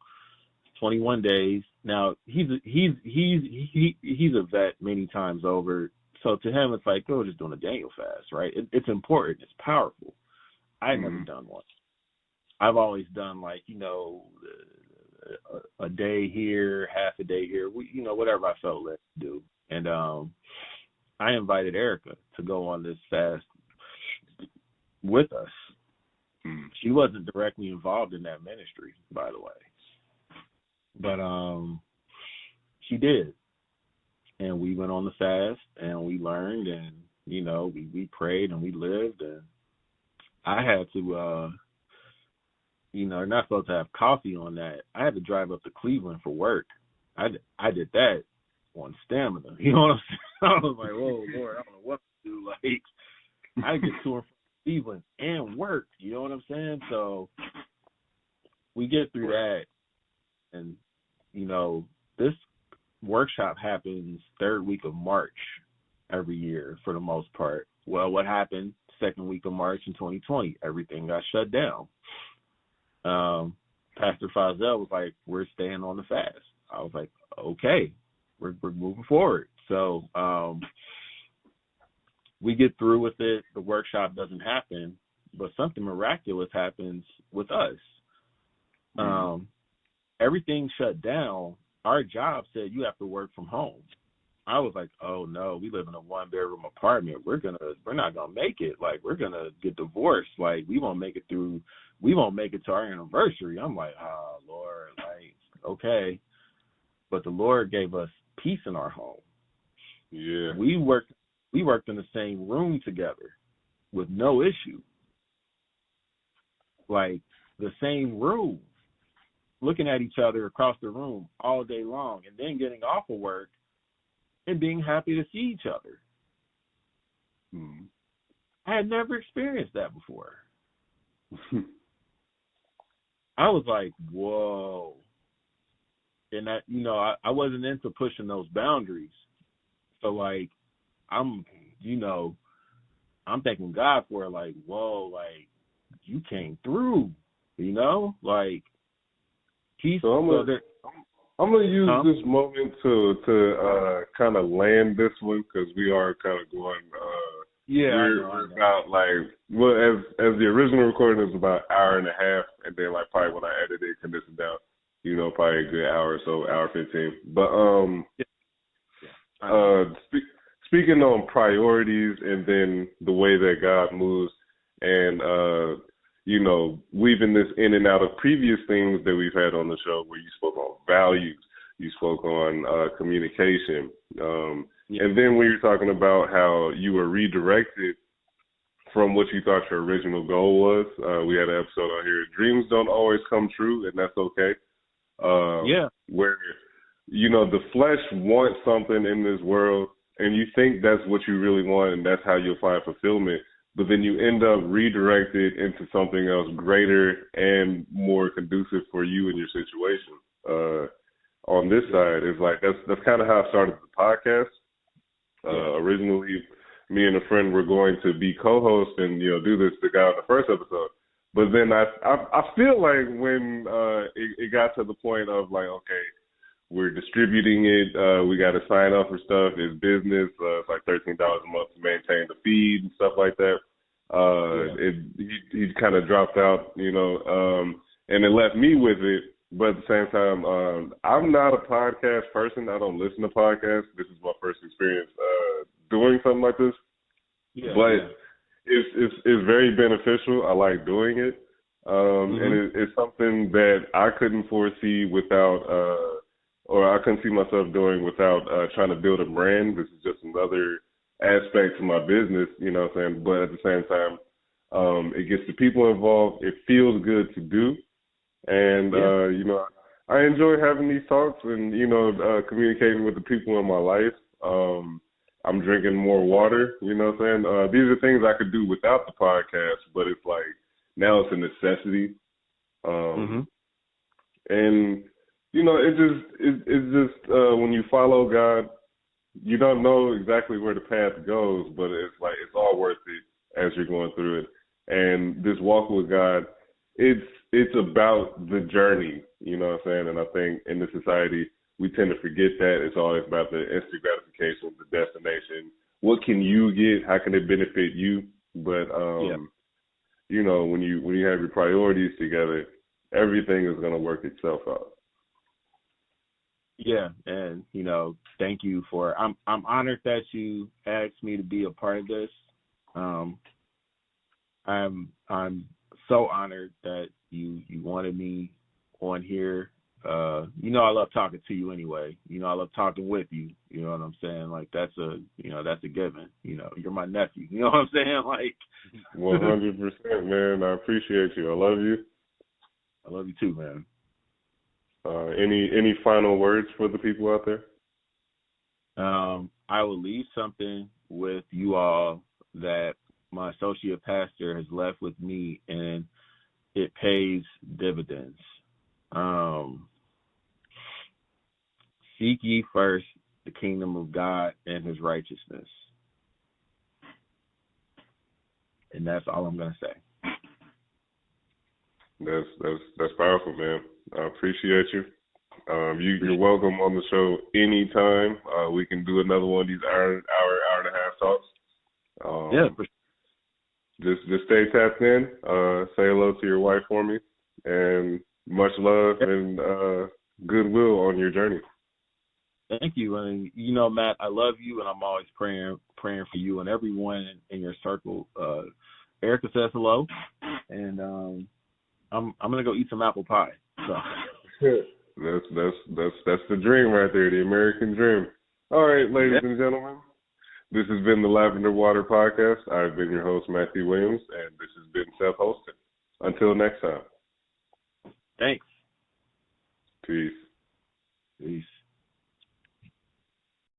21 days. Now he's a vet many times over, so to him it's like, oh, just doing a Daniel fast, right? It's important. It's powerful. I've never done one. I've always done, like, you know, a day here, half a day here, you know, whatever I felt led to do. And I invited Erica to go on this fast with us. She wasn't directly involved in that ministry, by the way, but she did. And we went on the fast, and we learned, and, you know, we prayed, and we lived, and I had to, you know, you're not supposed to have coffee on that. I had to drive up to Cleveland for work. I did that on stamina. You know what I'm saying? I was like, whoa, Lord, I don't know what to do. Like, I get to and from Cleveland and work. You know what I'm saying? So we get through that, and, you know, this workshop happens third week of March every year for the most part. Well, what happened second week of March in 2020? Everything got shut down. Pastor Fazel was like, we're staying on the fast. I was like, okay, we're moving forward. So we get through with it. The workshop doesn't happen, but something miraculous happens with us. Everything shut down. Our job said you have to work from home. I was like, oh no, we live in a 1-bedroom apartment. We're not gonna make it. Like, we're gonna get divorced. Like, we won't make it to our anniversary. I'm like, oh Lord, like, okay. But the Lord gave us peace in our home. Yeah. We worked in the same room together with no issue. Like, the same room, looking at each other across the room all day long, and then getting off of work and being happy to see each other. I had never experienced that before. I was like, whoa. And that, you know, I wasn't into pushing those boundaries. So, like, I'm thanking God for it. Like, whoa, like, you came through, you know? Like, peace. So I'm gonna use this moment to kind of land this one, because we are kind of going. We're about, like, well, as the original recording is about an hour and a half, and then, like, probably when I edit it, condense it down, you know, probably a good hour or so, hour 15. But speaking on priorities and then the way that God moves, and you know, weaving this in and out of previous things that we've had on the show, where you spoke on values, you spoke on communication, and then when you're talking about how you were redirected from what you thought your original goal was, we had an episode on here, dreams don't always come true, and that's okay. Where, you know, the flesh wants something in this world, and you think that's what you really want, and that's how you'll find fulfillment. but then you end up redirected into something else greater and more conducive for you and your situation. On this side, it's like that's kind of how I started the podcast. Originally, me and a friend were going to be co-hosts and do this the guy on the first episode. But then I feel like when it got to the point of like, okay, we're distributing it, we got to sign up for stuff. It's business. It's like $13 a month to maintain the feed and stuff like that. He kind of dropped out, and it left me with it. But at the same time, I'm not a podcast person. I don't listen to podcasts. This is my first experience doing something like this. It's very beneficial. I like doing it, and it's something that I couldn't foresee without, or I couldn't see myself doing without trying to build a brand. This is just another aspect to my business, you know what I'm saying? But at the same time, it gets the people involved. It feels good to do. And, I enjoy having these talks and, communicating with the people in my life. I'm drinking more water, you know what I'm saying? These are things I could do without the podcast, but it's like now it's a necessity. And, it's just when you follow God, you don't know exactly where the path goes, but it's like it's all worth it as you're going through it. And this walk with God, it's about the journey, you know what I'm saying? And I think in this society, we tend to forget that. It's always about the instant gratification, the destination. What can you get? How can it benefit you? But, when you have your priorities together, everything is going to work itself out. Yeah, and thank you for. I'm honored that you asked me to be a part of this. I'm so honored that you wanted me on here. I love talking to you anyway. I love talking with you. You know what I'm saying? Like that's a given. You're my nephew. You know what I'm saying? Like 100%, man. I appreciate you. I love you. I love you too, man. Any final words for the people out there? I will leave something with you all that my associate pastor has left with me, and it pays dividends. Seek ye first the kingdom of God and his righteousness. And that's all I'm going to say. That's powerful, man. I appreciate you. You're welcome on the show anytime. We can do another one of these hour and a half talks. For sure. Just stay tapped in. Say hello to your wife for me, and much love and goodwill on your journey. Thank you. And Matt, I love you, and I'm always praying for you and everyone in your circle. Erica says hello, and I'm gonna go eat some apple pie. So that's the dream right there, the American dream. All right, ladies and gentlemen, this has been the Lavender Water Podcast. I've been your host, Matthew Williams, and this has been Seth Holston. Until next time. Thanks. Peace. Peace.